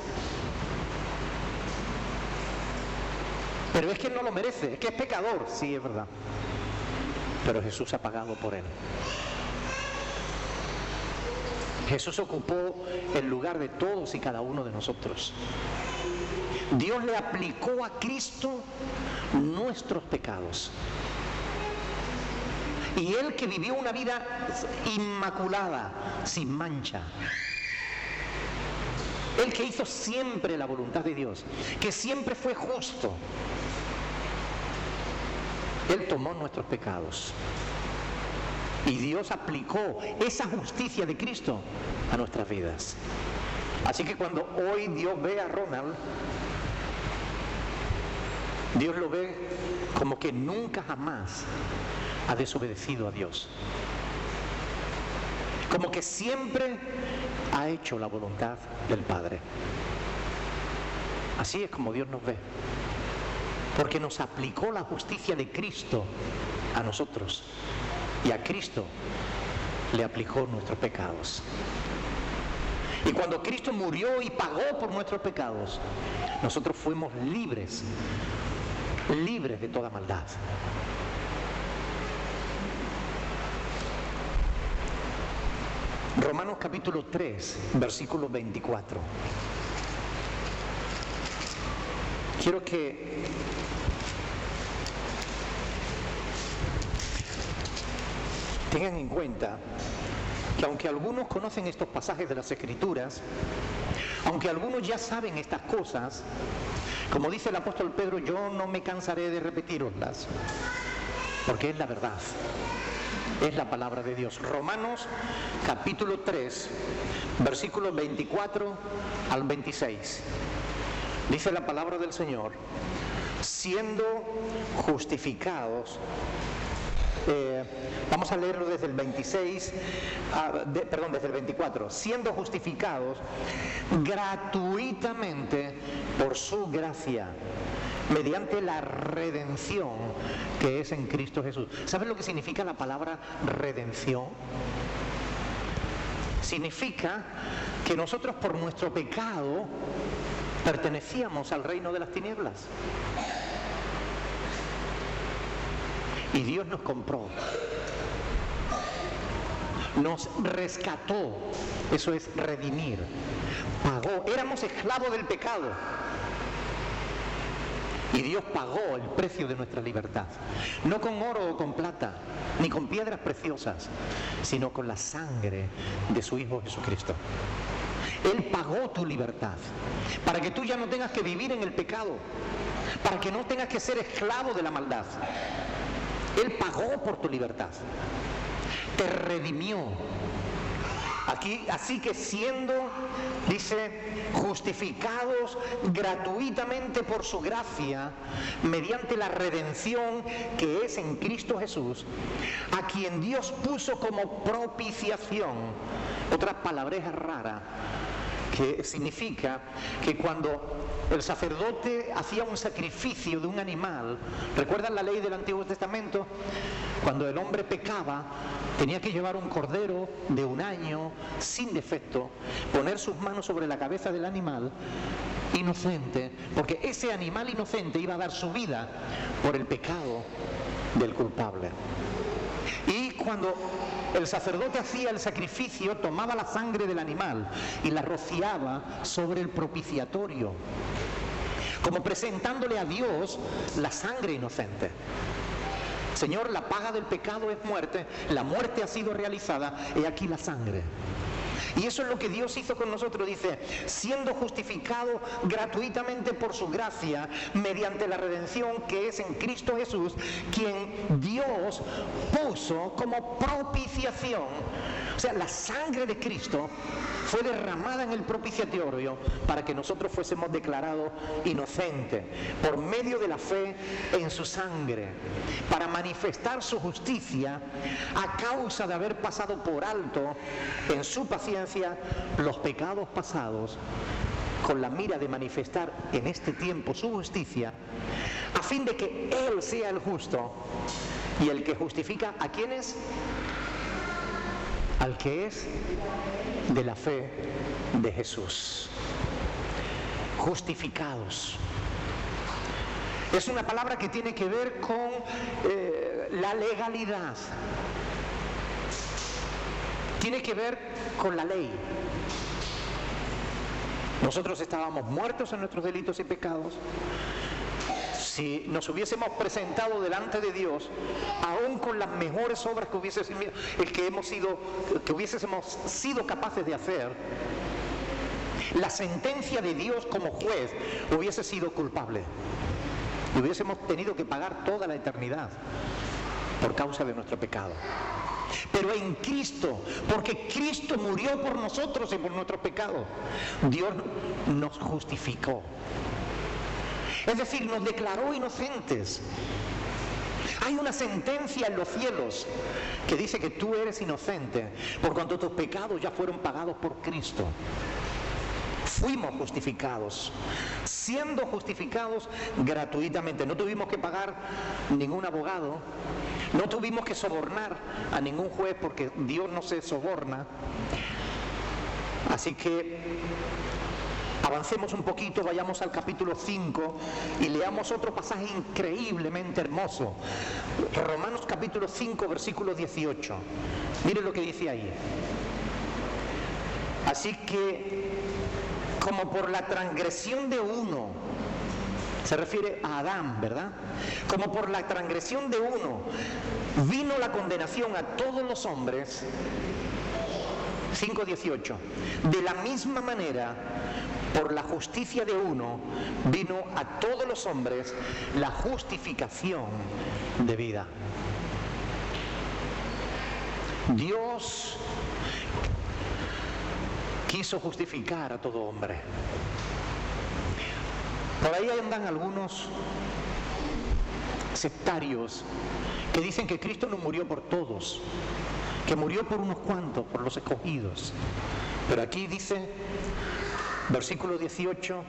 Speaker 1: Pero es que él no lo merece, es que es pecador. Sí, es verdad. Pero Jesús ha pagado por él. Jesús ocupó el lugar de todos y cada uno de nosotros. Dios le aplicó a Cristo nuestros pecados. Y Él, que vivió una vida inmaculada, sin mancha, Él que hizo siempre la voluntad de Dios, que siempre fue justo, Él tomó nuestros pecados. Y Dios aplicó esa justicia de Cristo a nuestras vidas. Así que cuando hoy Dios ve a Ronald, Dios lo ve como que nunca jamás ha desobedecido a Dios. Como que siempre ha hecho la voluntad del Padre. Así es como Dios nos ve. Porque nos aplicó la justicia de Cristo a nosotros. Y a Cristo le aplicó nuestros pecados. Y cuando Cristo murió y pagó por nuestros pecados, nosotros fuimos libres de toda maldad. Romanos capítulo 3, versículo 24. Quiero que tengan en cuenta que aunque algunos conocen estos pasajes de las Escrituras, aunque algunos ya saben estas cosas, como dice el apóstol Pedro, yo no me cansaré de repetiroslas, porque es la verdad, es la palabra de Dios. Romanos capítulo 3, versículos 24 al 26. Dice la palabra del Señor, siendo justificados. Vamos a leerlo desde el 26, desde el 24. Siendo justificados gratuitamente por su gracia, mediante la redención que es en Cristo Jesús. ¿Sabes lo que significa la palabra redención? Significa que nosotros por nuestro pecado pertenecíamos al reino de las tinieblas. Y Dios nos compró, nos rescató, eso es redimir, pagó, éramos esclavos del pecado. Y Dios pagó el precio de nuestra libertad, no con oro o con plata, ni con piedras preciosas, sino con la sangre de su Hijo Jesucristo. Él pagó tu libertad, para que tú ya no tengas que vivir en el pecado, para que no tengas que ser esclavo de la maldad. Él pagó por tu libertad, te redimió. Aquí, así que siendo, dice, justificados gratuitamente por su gracia, mediante la redención que es en Cristo Jesús, a quien Dios puso como propiciación, otra palabreja rara, que significa que cuando el sacerdote hacía un sacrificio de un animal, ¿recuerdan la ley del Antiguo Testamento? Cuando el hombre pecaba, tenía que llevar un cordero de 1 año, sin defecto, poner sus manos sobre la cabeza del animal inocente, porque ese animal inocente iba a dar su vida por el pecado del culpable. Y cuando el sacerdote hacía el sacrificio, tomaba la sangre del animal y la rociaba sobre el propiciatorio, como presentándole a Dios la sangre inocente. Señor, la paga del pecado es muerte, la muerte ha sido realizada, he aquí la sangre. Y eso es lo que Dios hizo con nosotros, dice, siendo justificado gratuitamente por su gracia, mediante la redención que es en Cristo Jesús, quien Dios puso como propiciación. O sea, la sangre de Cristo fue derramada en el propiciatorio para que nosotros fuésemos declarados inocentes por medio de la fe en su sangre, para manifestar su justicia a causa de haber pasado por alto en su paciencia los pecados pasados, con la mira de manifestar en este tiempo su justicia, a fin de que Él sea el justo y el que justifica a quienes, al que es de la fe de Jesús. Justificados. Es una palabra que tiene que ver con la legalidad. Tiene que ver con la ley. Nosotros estábamos muertos en nuestros delitos y pecados. Si nos hubiésemos presentado delante de Dios, aún con las mejores obras que hubiésemos sido capaces de hacer, la sentencia de Dios como juez hubiese sido culpable. Y hubiésemos tenido que pagar toda la eternidad por causa de nuestro pecado. Pero en Cristo, porque Cristo murió por nosotros y por nuestros pecados, Dios nos justificó. Es decir, nos declaró inocentes. Hay una sentencia en los cielos que dice que tú eres inocente por cuanto tus pecados ya fueron pagados por Cristo. Fuimos justificados, siendo justificados gratuitamente. No tuvimos que pagar ningún abogado, no tuvimos que sobornar a ningún juez, porque Dios no se soborna. Así que avancemos un poquito, vayamos al capítulo 5 y leamos otro pasaje increíblemente hermoso. Romanos capítulo 5, versículo 18. Miren lo que dice ahí. Así que, como por la transgresión de uno, se refiere a Adán, ¿verdad? Como por la transgresión de uno vino la condenación a todos los hombres, 5:18, de la misma manera, por la justicia de uno vino a todos los hombres la justificación de vida. Dios quiso justificar a todo hombre. Por ahí andan algunos sectarios que dicen que Cristo no murió por todos, que murió por unos cuantos, por los escogidos. Pero aquí dice, versículo 18,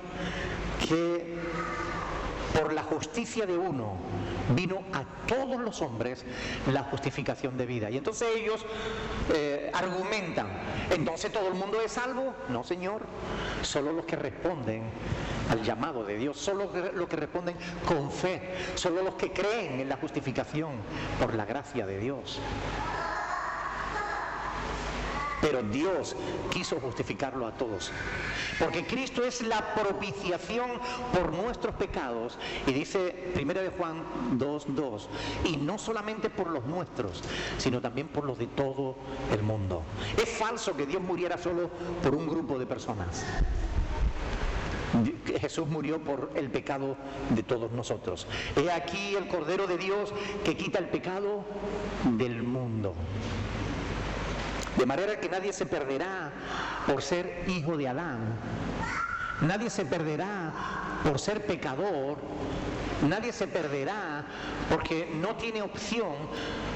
Speaker 1: que por la justicia de uno vino a todos los hombres la justificación de vida. Y entonces ellos argumentan, ¿entonces todo el mundo es salvo? No, Señor, solo los que responden al llamado de Dios, solo los que responden con fe, solo los que creen en la justificación por la gracia de Dios. Pero Dios quiso justificarlo a todos, porque Cristo es la propiciación por nuestros pecados, y dice 1 de Juan 2:2, y no solamente por los nuestros, sino también por los de todo el mundo. Es falso que Dios muriera solo por un grupo de personas. Jesús murió por el pecado de todos nosotros. He aquí el Cordero de Dios que quita el pecado del mundo. De manera que nadie se perderá por ser hijo de Adán. Nadie se perderá por ser pecador. Nadie se perderá porque no tiene opción,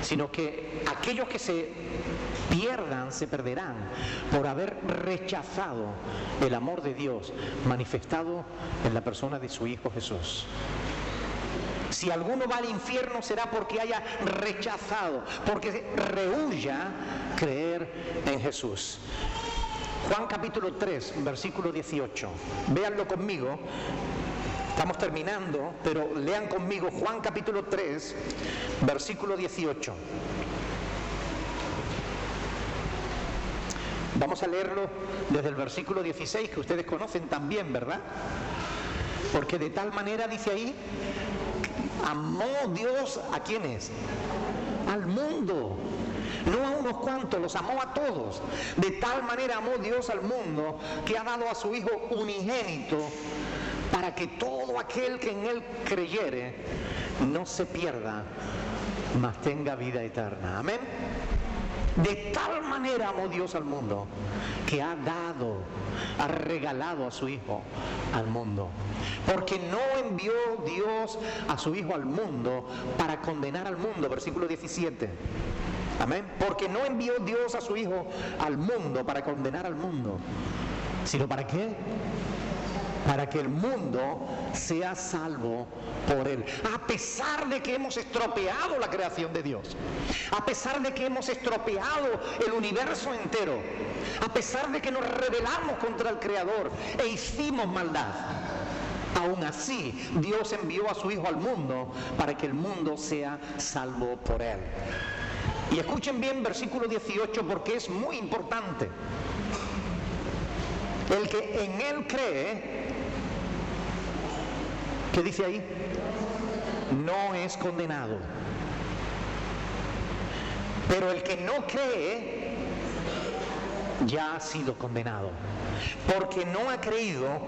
Speaker 1: sino que aquellos que se pierdan se perderán por haber rechazado el amor de Dios manifestado en la persona de su Hijo Jesús. Si alguno va al infierno será porque haya rechazado, porque rehúya creer en Jesús. Juan capítulo 3, versículo 18. Véanlo conmigo. Estamos terminando, pero lean conmigo Juan capítulo 3, versículo 18. Vamos a leerlo desde el versículo 16, que ustedes conocen también, ¿verdad? Porque de tal manera, dice ahí, amó Dios ¿a quiénes? Al mundo. No a unos cuantos, los amó a todos. De tal manera amó Dios al mundo que ha dado a su Hijo unigénito para que todo aquel que en Él creyere no se pierda, mas tenga vida eterna. Amén. De tal manera amó Dios al mundo que ha regalado a su Hijo al mundo. Porque no envió Dios a su Hijo al mundo para condenar al mundo, versículo 17. Amén. Porque no envió Dios a su Hijo al mundo para condenar al mundo, sino ¿para qué? Para que el mundo sea salvo por Él. A pesar de que hemos estropeado la creación de Dios, a pesar de que hemos estropeado el universo entero, a pesar de que nos rebelamos contra el Creador e hicimos maldad, aún así Dios envió a su Hijo al mundo para que el mundo sea salvo por Él. Y escuchen bien versículo 18 porque es muy importante. El que en Él cree, ¿qué dice ahí? No es condenado. Pero el que no cree ya ha sido condenado, porque no ha creído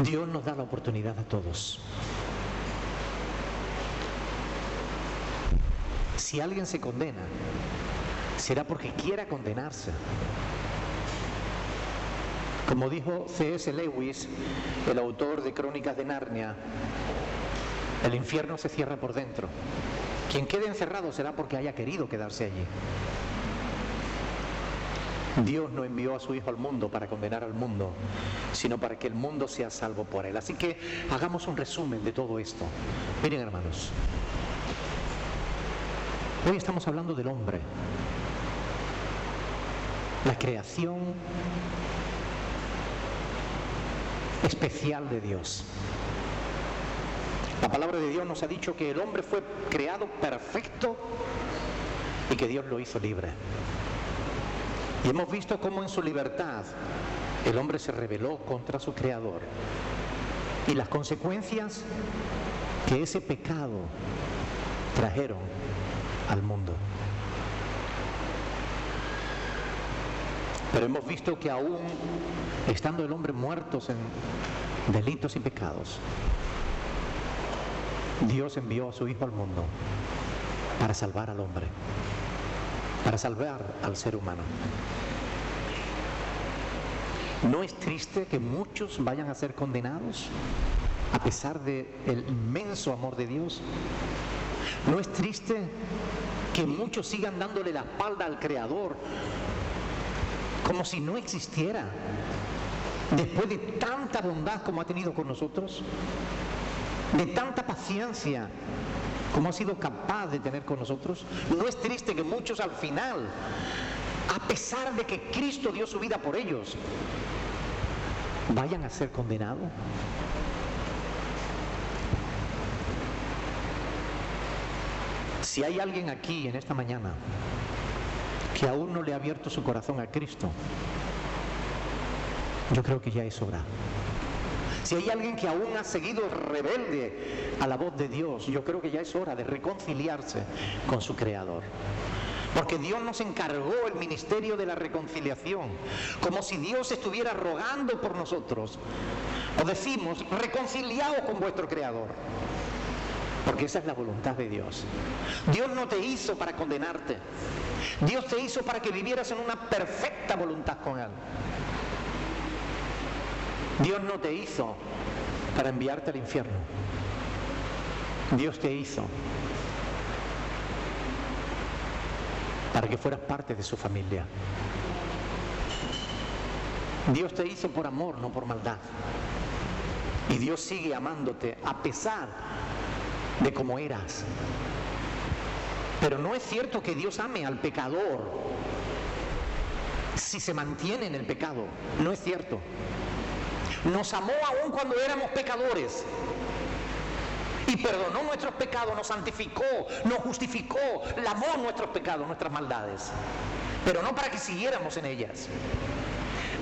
Speaker 1: Dios nos da la oportunidad a todos. Si alguien se condena, será porque quiera condenarse. Como dijo C.S. Lewis, el autor de Crónicas de Narnia, el infierno se cierra por dentro. Quien quede encerrado será porque haya querido quedarse allí. Dios no envió a su Hijo al mundo para condenar al mundo, sino para que el mundo sea salvo por Él. Así que hagamos un resumen de todo esto. Miren, hermanos, hoy estamos hablando del hombre, la creación especial de Dios. La palabra de Dios nos ha dicho que el hombre fue creado perfecto y que Dios lo hizo libre. Y hemos visto cómo en su libertad el hombre se rebeló contra su Creador y las consecuencias que ese pecado trajeron al mundo. Pero hemos visto que aún estando el hombre muertos en delitos y pecados, Dios envió a su Hijo al mundo para salvar al hombre, para salvar al ser humano. ¿No es triste que muchos vayan a ser condenados a pesar del inmenso amor de Dios? ¿No es triste que muchos sigan dándole la espalda al Creador como si no existiera, después de tanta bondad como ha tenido con nosotros, de tanta paciencia como ha sido capaz de tener con nosotros? ¿No es triste que muchos al final, a pesar de que Cristo dio su vida por ellos, vayan a ser condenados? Si hay alguien aquí en esta mañana que aún no le ha abierto su corazón a Cristo, yo creo que ya es hora. Si hay alguien que aún ha seguido rebelde a la voz de Dios, yo creo que ya es hora de reconciliarse con su Creador. Porque Dios nos encargó el ministerio de la reconciliación, como si Dios estuviera rogando por nosotros. O decimos, reconciliaos con vuestro Creador. Porque esa es la voluntad de Dios. Dios no te hizo para condenarte. Dios te hizo para que vivieras en una perfecta voluntad con Él. Dios no te hizo para enviarte al infierno. Dios te hizo para que fueras parte de su familia. Dios te hizo por amor, no por maldad. Y Dios sigue amándote a pesar de cómo eras. Pero no es cierto que Dios ame al pecador si se mantiene en el pecado. No es cierto. Nos amó aún cuando éramos pecadores y perdonó nuestros pecados, nos santificó, nos justificó, lavó nuestros pecados, nuestras maldades, pero no para que siguiéramos en ellas.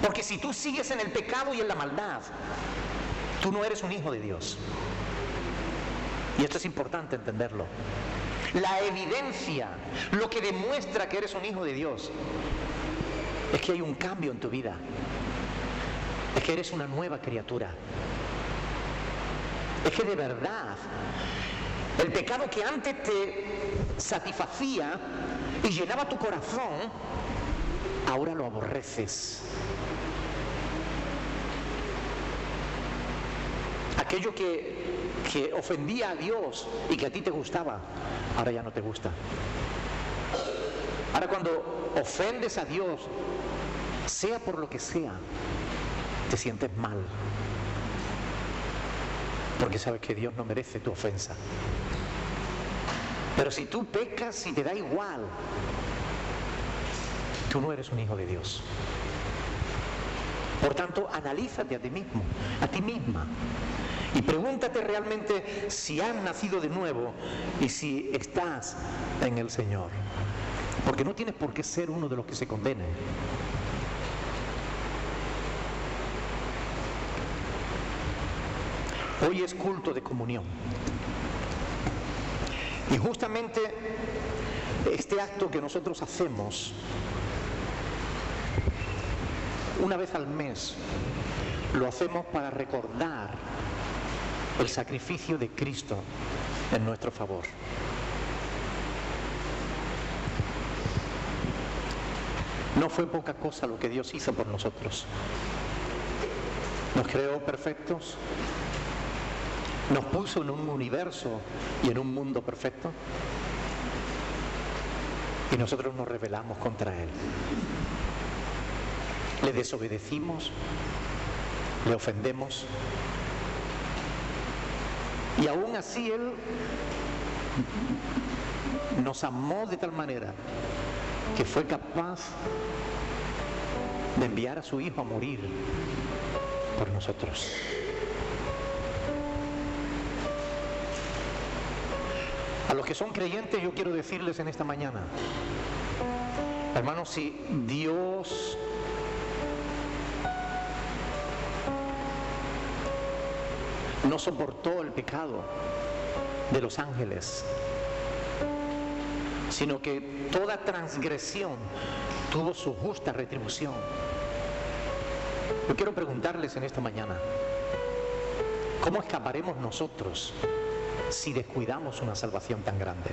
Speaker 1: Porque si tú sigues en el pecado y en la maldad, tú no eres un hijo de Dios. Y esto es importante entenderlo. La evidencia, lo que demuestra que eres un hijo de Dios, es que hay un cambio en tu vida. Es que eres una nueva criatura. Es que de verdad, el pecado que antes te satisfacía y llenaba tu corazón, ahora lo aborreces. Aquello que ofendía a Dios y que a ti te gustaba, ahora ya no te gusta. Ahora cuando ofendes a Dios, sea por lo que sea, te sientes mal. Porque sabes que Dios no merece tu ofensa. Pero si tú pecas y te da igual, tú no eres un hijo de Dios. Por tanto, analízate a ti mismo, a ti misma. Y pregúntate realmente si has nacido de nuevo y si estás en el Señor. Porque no tienes por qué ser uno de los que se condenen. Hoy es culto de comunión. Y justamente este acto que nosotros hacemos una vez al mes, lo hacemos para recordar el sacrificio de Cristo en nuestro favor. No fue poca cosa lo que Dios hizo por nosotros. Nos creó perfectos, nos puso en un universo y en un mundo perfecto, y nosotros nos rebelamos contra Él. Le desobedecimos, le ofendemos, y aún así Él nos amó de tal manera que fue capaz de enviar a su Hijo a morir por nosotros. A los que son creyentes yo quiero decirles en esta mañana, hermanos, si Dios no soportó el pecado de los ángeles, sino que toda transgresión tuvo su justa retribución. Yo quiero preguntarles en esta mañana, ¿cómo escaparemos nosotros si descuidamos una salvación tan grande?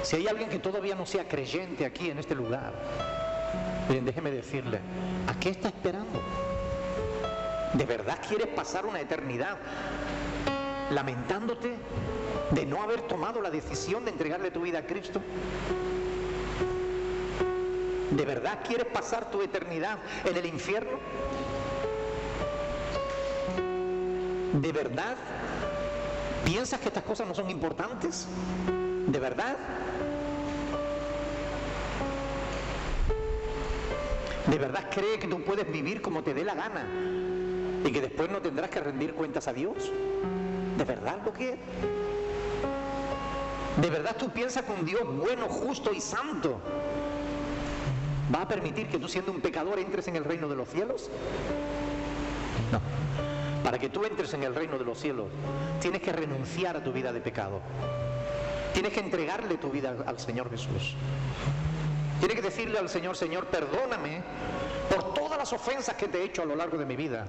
Speaker 1: Si hay alguien que todavía no sea creyente aquí en este lugar, bien, déjeme decirle, ¿a qué está esperando? ¿De verdad quieres pasar una eternidad lamentándote de no haber tomado la decisión de entregarle tu vida a Cristo? ¿De verdad quieres pasar tu eternidad en el infierno? ¿De verdad piensas que estas cosas no son importantes? ¿De verdad? ¿De verdad crees que tú puedes vivir como te dé la gana y que después no tendrás que rendir cuentas a Dios? ¿De verdad lo que es? ¿De verdad tú piensas que un Dios bueno, justo y santo va a permitir que tú, siendo un pecador, entres en el reino de los cielos? No. Para que tú entres en el reino de los cielos, tienes que renunciar a tu vida de pecado. Tienes que entregarle tu vida al Señor Jesús. Tienes que decirle al Señor: Señor, perdóname por todas las ofensas que te he hecho a lo largo de mi vida.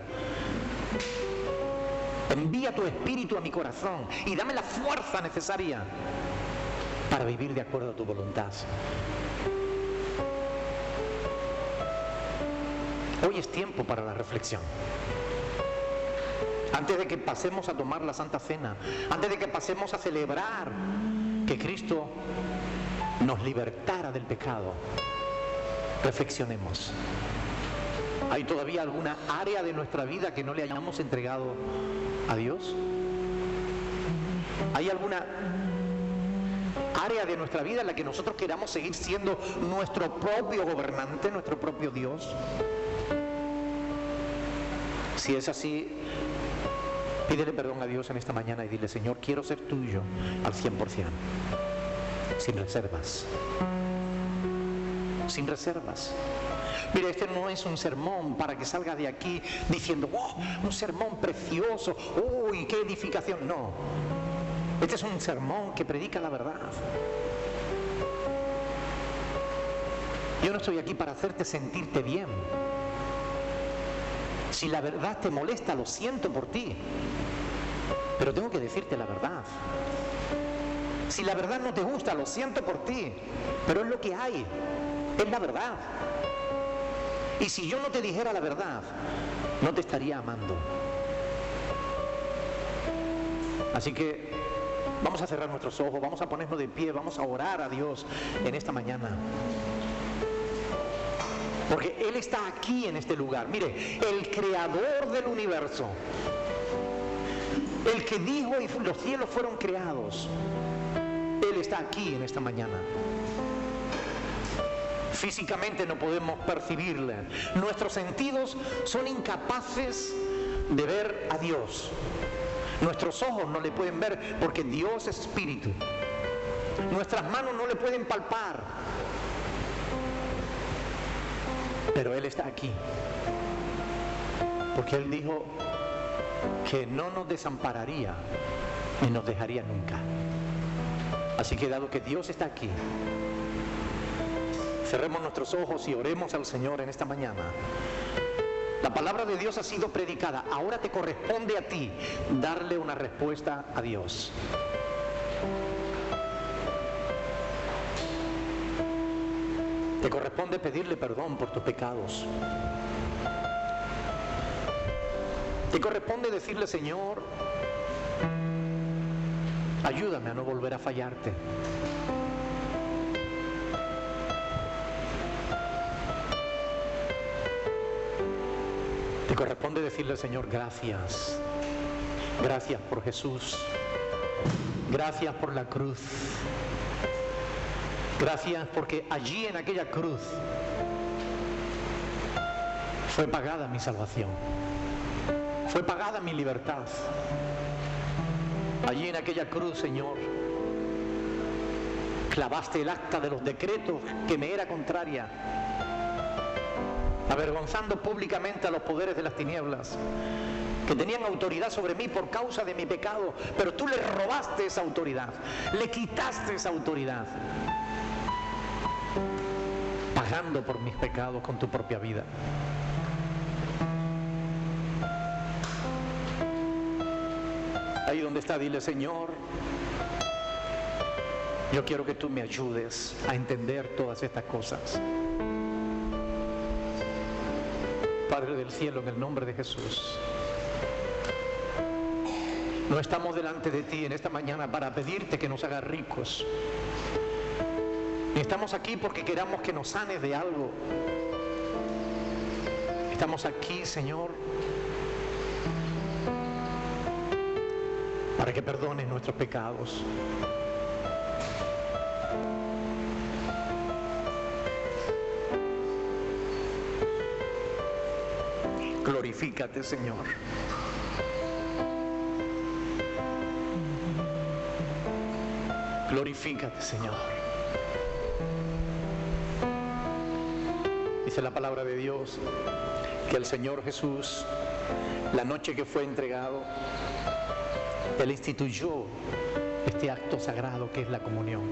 Speaker 1: Envía tu espíritu a mi corazón y dame la fuerza necesaria para vivir de acuerdo a tu voluntad. Hoy es tiempo para la reflexión. Antes de que pasemos a tomar la Santa Cena, antes de que pasemos a celebrar que Cristo nos libertara del pecado, reflexionemos. ¿Hay todavía alguna área de nuestra vida que no le hayamos entregado a Dios? ¿Hay alguna área de nuestra vida en la que nosotros queramos seguir siendo nuestro propio gobernante, nuestro propio Dios? Si es así, pídele perdón a Dios en esta mañana y dile: Señor, quiero ser tuyo al 100%, sin reservas. Sin reservas. Mire, este no es un sermón para que salga de aquí diciendo: ¡oh, un sermón precioso! ¡Uy, qué edificación! No. Este es un sermón que predica la verdad. Yo no estoy aquí para hacerte sentirte bien. Si la verdad te molesta, lo siento por ti, pero tengo que decirte la verdad. Si la verdad no te gusta, lo siento por ti, pero es lo que hay, es la verdad. Y si yo no te dijera la verdad, no te estaría amando. Así que vamos a cerrar nuestros ojos, vamos a ponernos de pie, vamos a orar a Dios en esta mañana. Porque Él está aquí en este lugar. Mire, el creador del universo, el que dijo y los cielos fueron creados, Él está aquí en esta mañana. Físicamente no podemos percibirle. Nuestros sentidos son incapaces de ver a Dios. Nuestros ojos no le pueden ver porque Dios es espíritu. Nuestras manos no le pueden palpar. Pero Él está aquí. Porque Él dijo que no nos desampararía ni nos dejaría nunca. Así que dado que Dios está aquí, cerremos nuestros ojos y oremos al Señor en esta mañana. La palabra de Dios ha sido predicada. Ahora te corresponde a ti darle una respuesta a Dios. Te corresponde pedirle perdón por tus pecados. Te corresponde decirle: Señor, ayúdame a no volver a fallarte. Te corresponde decirle: Señor, gracias. Gracias por Jesús. Gracias por la cruz. Gracias porque allí en aquella cruz fue pagada mi salvación. Fue pagada mi libertad. Allí en aquella cruz, Señor, clavaste el acta de los decretos que me era contraria, avergonzando públicamente a los poderes de las tinieblas, que tenían autoridad sobre mí por causa de mi pecado, pero tú le robaste esa autoridad, le quitaste esa autoridad, pagando por mis pecados con tu propia vida. Ahí donde está, dile: Señor, yo quiero que tú me ayudes a entender todas estas cosas. Padre del cielo, en el nombre de Jesús, no estamos delante de ti en esta mañana para pedirte que nos hagas ricos. Ni estamos aquí porque queramos que nos sanes de algo. Estamos aquí, Señor, para que perdones nuestros pecados. Glorifícate, Señor. Glorifícate, Señor. Dice la palabra de Dios que el Señor Jesús, la noche que fue entregado, Él instituyó este acto sagrado que es la comunión.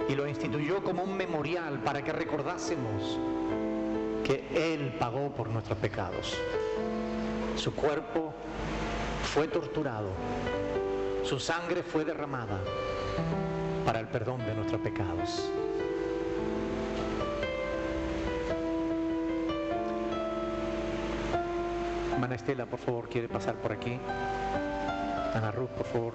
Speaker 1: Y lo instituyó como un memorial para que recordásemos que Él pagó por nuestros pecados. Su cuerpo fue torturado, su sangre fue derramada para el perdón de nuestros pecados. Hermana Estela, por favor, ¿quiere pasar por aquí? Ana Ruth, por favor.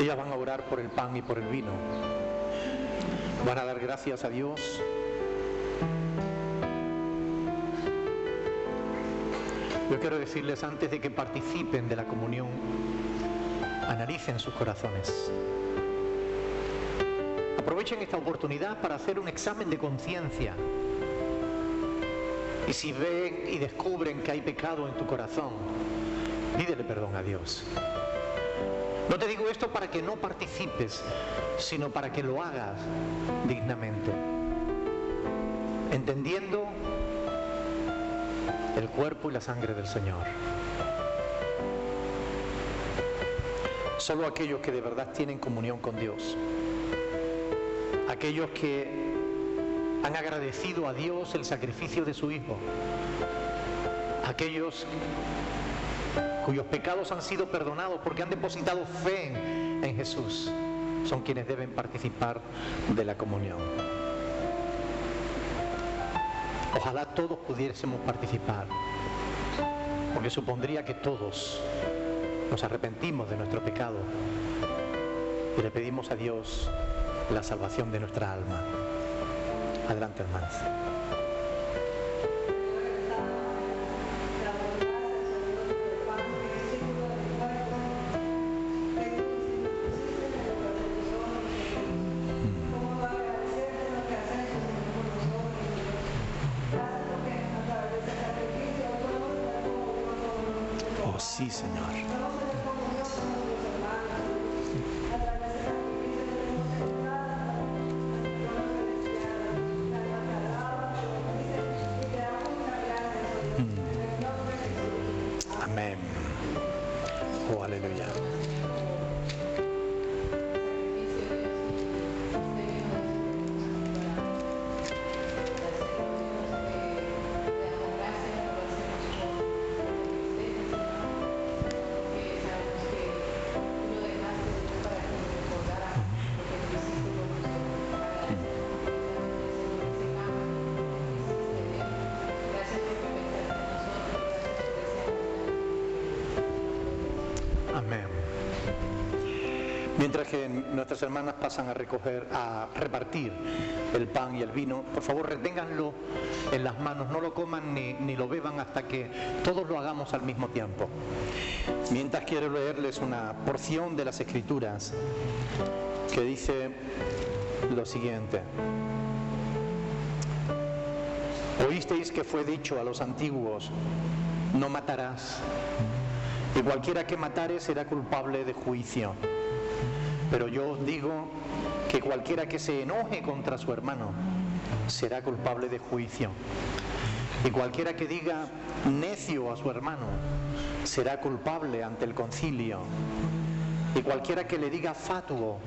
Speaker 1: Ellas van a orar por el pan y por el vino. Van a dar gracias a Dios. Yo quiero decirles, antes de que participen de la comunión, analicen sus corazones. Aprovechen esta oportunidad para hacer un examen de conciencia. Y si ven y descubren que hay pecado en tu corazón, pídele perdón a Dios. No te digo esto para que no participes, sino para que lo hagas dignamente, entendiendo el cuerpo y la sangre del Señor. Solo aquellos que de verdad tienen comunión con Dios, aquellos que han agradecido a Dios el sacrificio de su Hijo, aquellos cuyos pecados han sido perdonados porque han depositado fe en Jesús, son quienes deben participar de la comunión. Ojalá todos pudiésemos participar, porque supondría que todos nos arrepentimos de nuestro pecado y le pedimos a Dios la salvación de nuestra alma. Adelante, hermanos. Oh, sí, Señor. Amén. Oh, aleluya. Amén. Mientras que nuestras hermanas pasan a repartir el pan y el vino, por favor reténganlo en las manos, no lo coman ni lo beban hasta que todos lo hagamos al mismo tiempo. Mientras quiero leerles una porción de las Escrituras que dice lo siguiente: oísteis que fue dicho a los antiguos, no matarás, y cualquiera que matare será culpable de juicio. Pero yo os digo que cualquiera que se enoje contra su hermano será culpable de juicio. Y cualquiera que diga necio a su hermano será culpable ante el concilio. Y cualquiera que le diga fatuo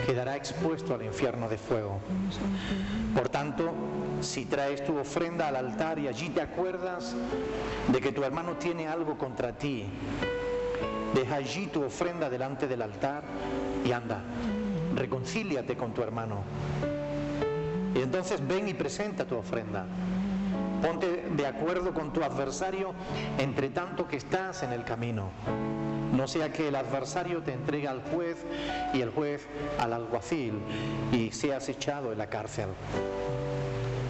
Speaker 1: quedará expuesto al infierno de fuego. Por tanto, si traes tu ofrenda al altar y allí te acuerdas de que tu hermano tiene algo contra ti, deja allí tu ofrenda delante del altar y anda, reconcíliate con tu hermano. Y entonces ven y presenta tu ofrenda. Ponte de acuerdo con tu adversario entre tanto que estás en el camino. No sea que el adversario te entregue al juez y el juez al alguacil y seas echado en la cárcel.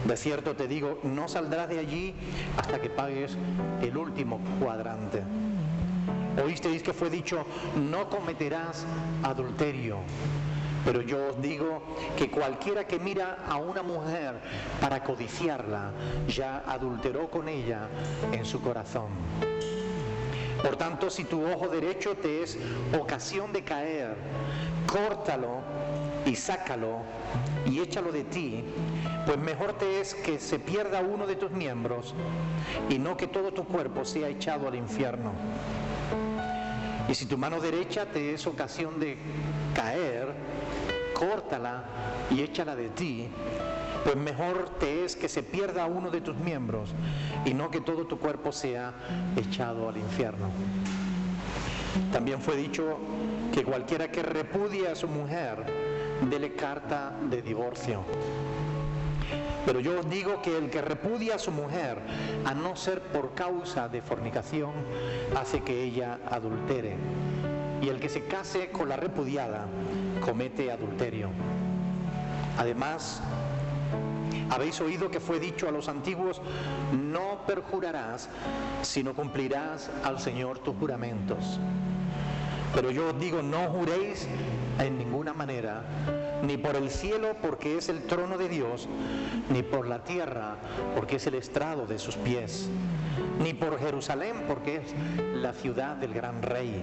Speaker 1: De cierto te digo, no saldrás de allí hasta que pagues el último cuadrante. Oísteis que fue dicho, no cometerás adulterio. Pero yo os digo que cualquiera que mira a una mujer para codiciarla, ya adulteró con ella en su corazón. Por tanto, si tu ojo derecho te es ocasión de caer, córtalo y sácalo y échalo de ti, pues mejor te es que se pierda uno de tus miembros y no que todo tu cuerpo sea echado al infierno. Y si tu mano derecha te es ocasión de caer, córtala y échala de ti, pues mejor te es que se pierda uno de tus miembros y no que todo tu cuerpo sea echado al infierno. También fue dicho que cualquiera que repudie a su mujer, dele carta de divorcio. Pero yo os digo que el que repudia a su mujer, a no ser por causa de fornicación, hace que ella adultere. y el que se case con la repudiada comete adulterio. Además, habéis oído que fue dicho a los antiguos: no perjurarás, sino cumplirás al Señor tus juramentos. Pero yo os digo, no juréis en ninguna manera, ni por el cielo, porque es el trono de Dios, ni por la tierra, porque es el estrado de sus pies, ni por Jerusalén, porque es la ciudad del gran rey.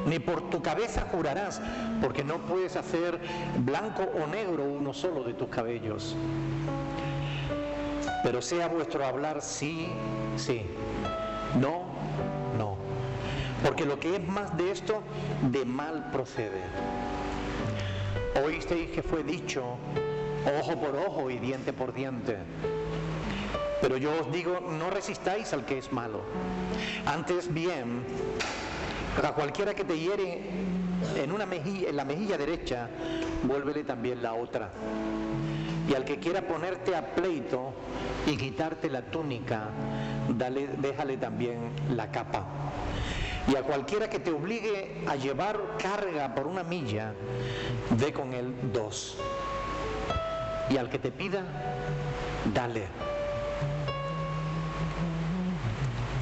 Speaker 1: Ni por tu cabeza jurarás, porque no puedes hacer blanco o negro uno solo de tus cabellos. Pero sea vuestro hablar sí, sí, no, no. Porque lo que es más de esto, de mal procede. Oísteis que fue dicho ojo por ojo y diente por diente. Pero yo os digo, no resistáis al que es malo. Antes bien, a cualquiera que te hiere en la mejilla derecha, vuélvele también la otra. Y al que quiera ponerte a pleito y quitarte la túnica, déjale también la capa. Y a cualquiera que te obligue a llevar carga por 1 milla, ve con él 2. Y al que te pida, dale.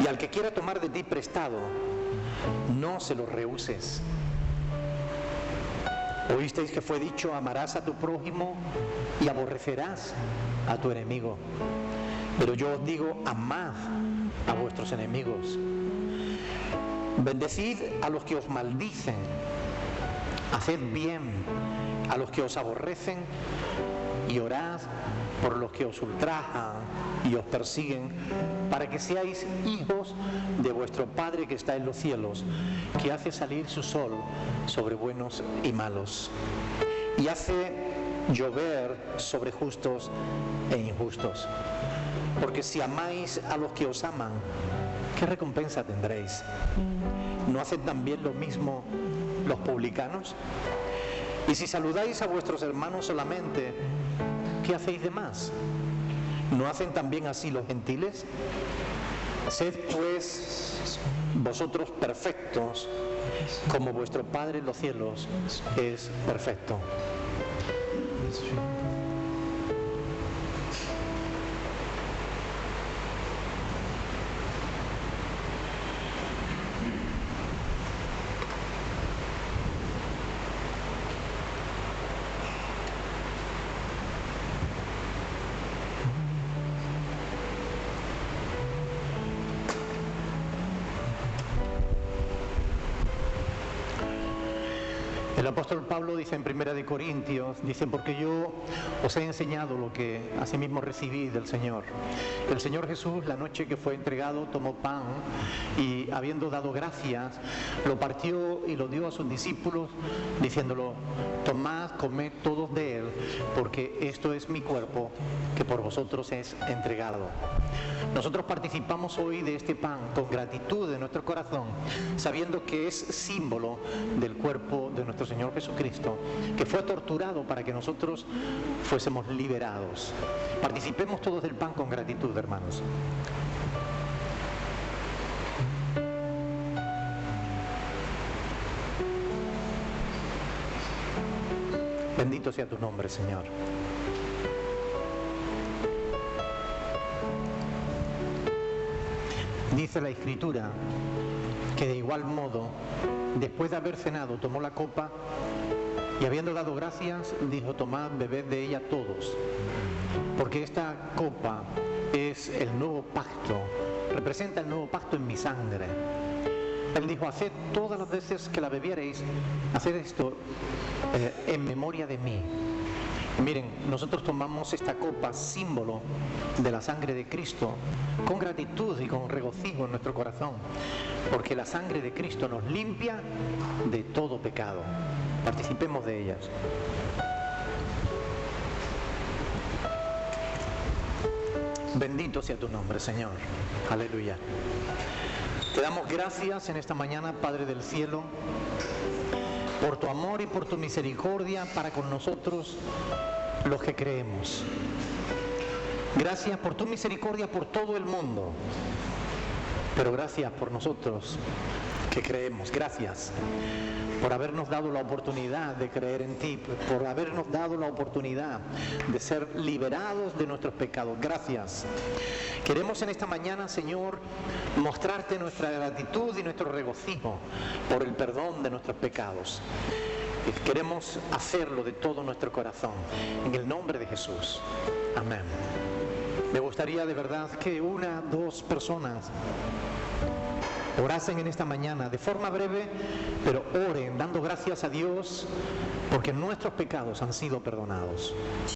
Speaker 1: Y al que quiera tomar de ti prestado, no se lo rehuses. Oísteis que fue dicho: amarás a tu prójimo y aborrecerás a tu enemigo. Pero yo os digo, amad a vuestros enemigos. Bendecid a los que os maldicen. Haced bien a los que os aborrecen y orad por los que os ultrajan y os persiguen, para que seáis hijos de vuestro Padre que está en los cielos, que hace salir su sol sobre buenos y malos, y hace llover sobre justos e injustos. Porque si amáis a los que os aman, ¿qué recompensa tendréis? ¿No hacen también lo mismo los publicanos? Y si saludáis a vuestros hermanos solamente, ¿qué hacéis de más? ¿No hacen también así los gentiles? Sed pues vosotros perfectos, como vuestro Padre en los cielos es perfecto. El apóstol Pablo dice en 1 Corintios, dice: porque yo os he enseñado lo que asimismo recibí del Señor. El Señor Jesús, la noche que fue entregado, tomó pan y, habiendo dado gracias, lo partió y lo dio a sus discípulos, diciéndolo: tomad, comed todos de él, porque esto es mi cuerpo, que por vosotros es entregado. Nosotros participamos hoy de este pan con gratitud de nuestro corazón, sabiendo que es símbolo del cuerpo de nuestro Señor Jesucristo, que fue torturado para que nosotros fuésemos liberados. Participemos todos del pan con gratitud, hermanos. Bendito sea tu nombre, Señor. Dice la Escritura que de igual modo, después de haber cenado, tomó la copa y, habiendo dado gracias, dijo: tomad, bebed de ella todos, porque esta copa es el nuevo pacto, representa el nuevo pacto en mi sangre. Él dijo: haced todas las veces que la bebiereis, haced esto en memoria de mí. Miren, nosotros tomamos esta copa, símbolo de la sangre de Cristo, con gratitud y con regocijo en nuestro corazón, porque la sangre de Cristo nos limpia de todo pecado. Participemos de ellas. Bendito sea tu nombre, Señor. Aleluya. Te damos gracias en esta mañana, Padre del cielo, por tu amor y por tu misericordia para con nosotros los que creemos. Gracias por tu misericordia por todo el mundo, pero gracias por nosotros que creemos. Gracias por habernos dado la oportunidad de creer en ti, por habernos dado la oportunidad de ser liberados de nuestros pecados. Gracias. Queremos en esta mañana, Señor, mostrarte nuestra gratitud y nuestro regocijo por el perdón de nuestros pecados. Queremos hacerlo de todo nuestro corazón, en el nombre de Jesús. Amén. Me gustaría de verdad que 1 o 2 personas orasen en esta mañana de forma breve, pero oren dando gracias a Dios porque nuestros pecados han sido perdonados.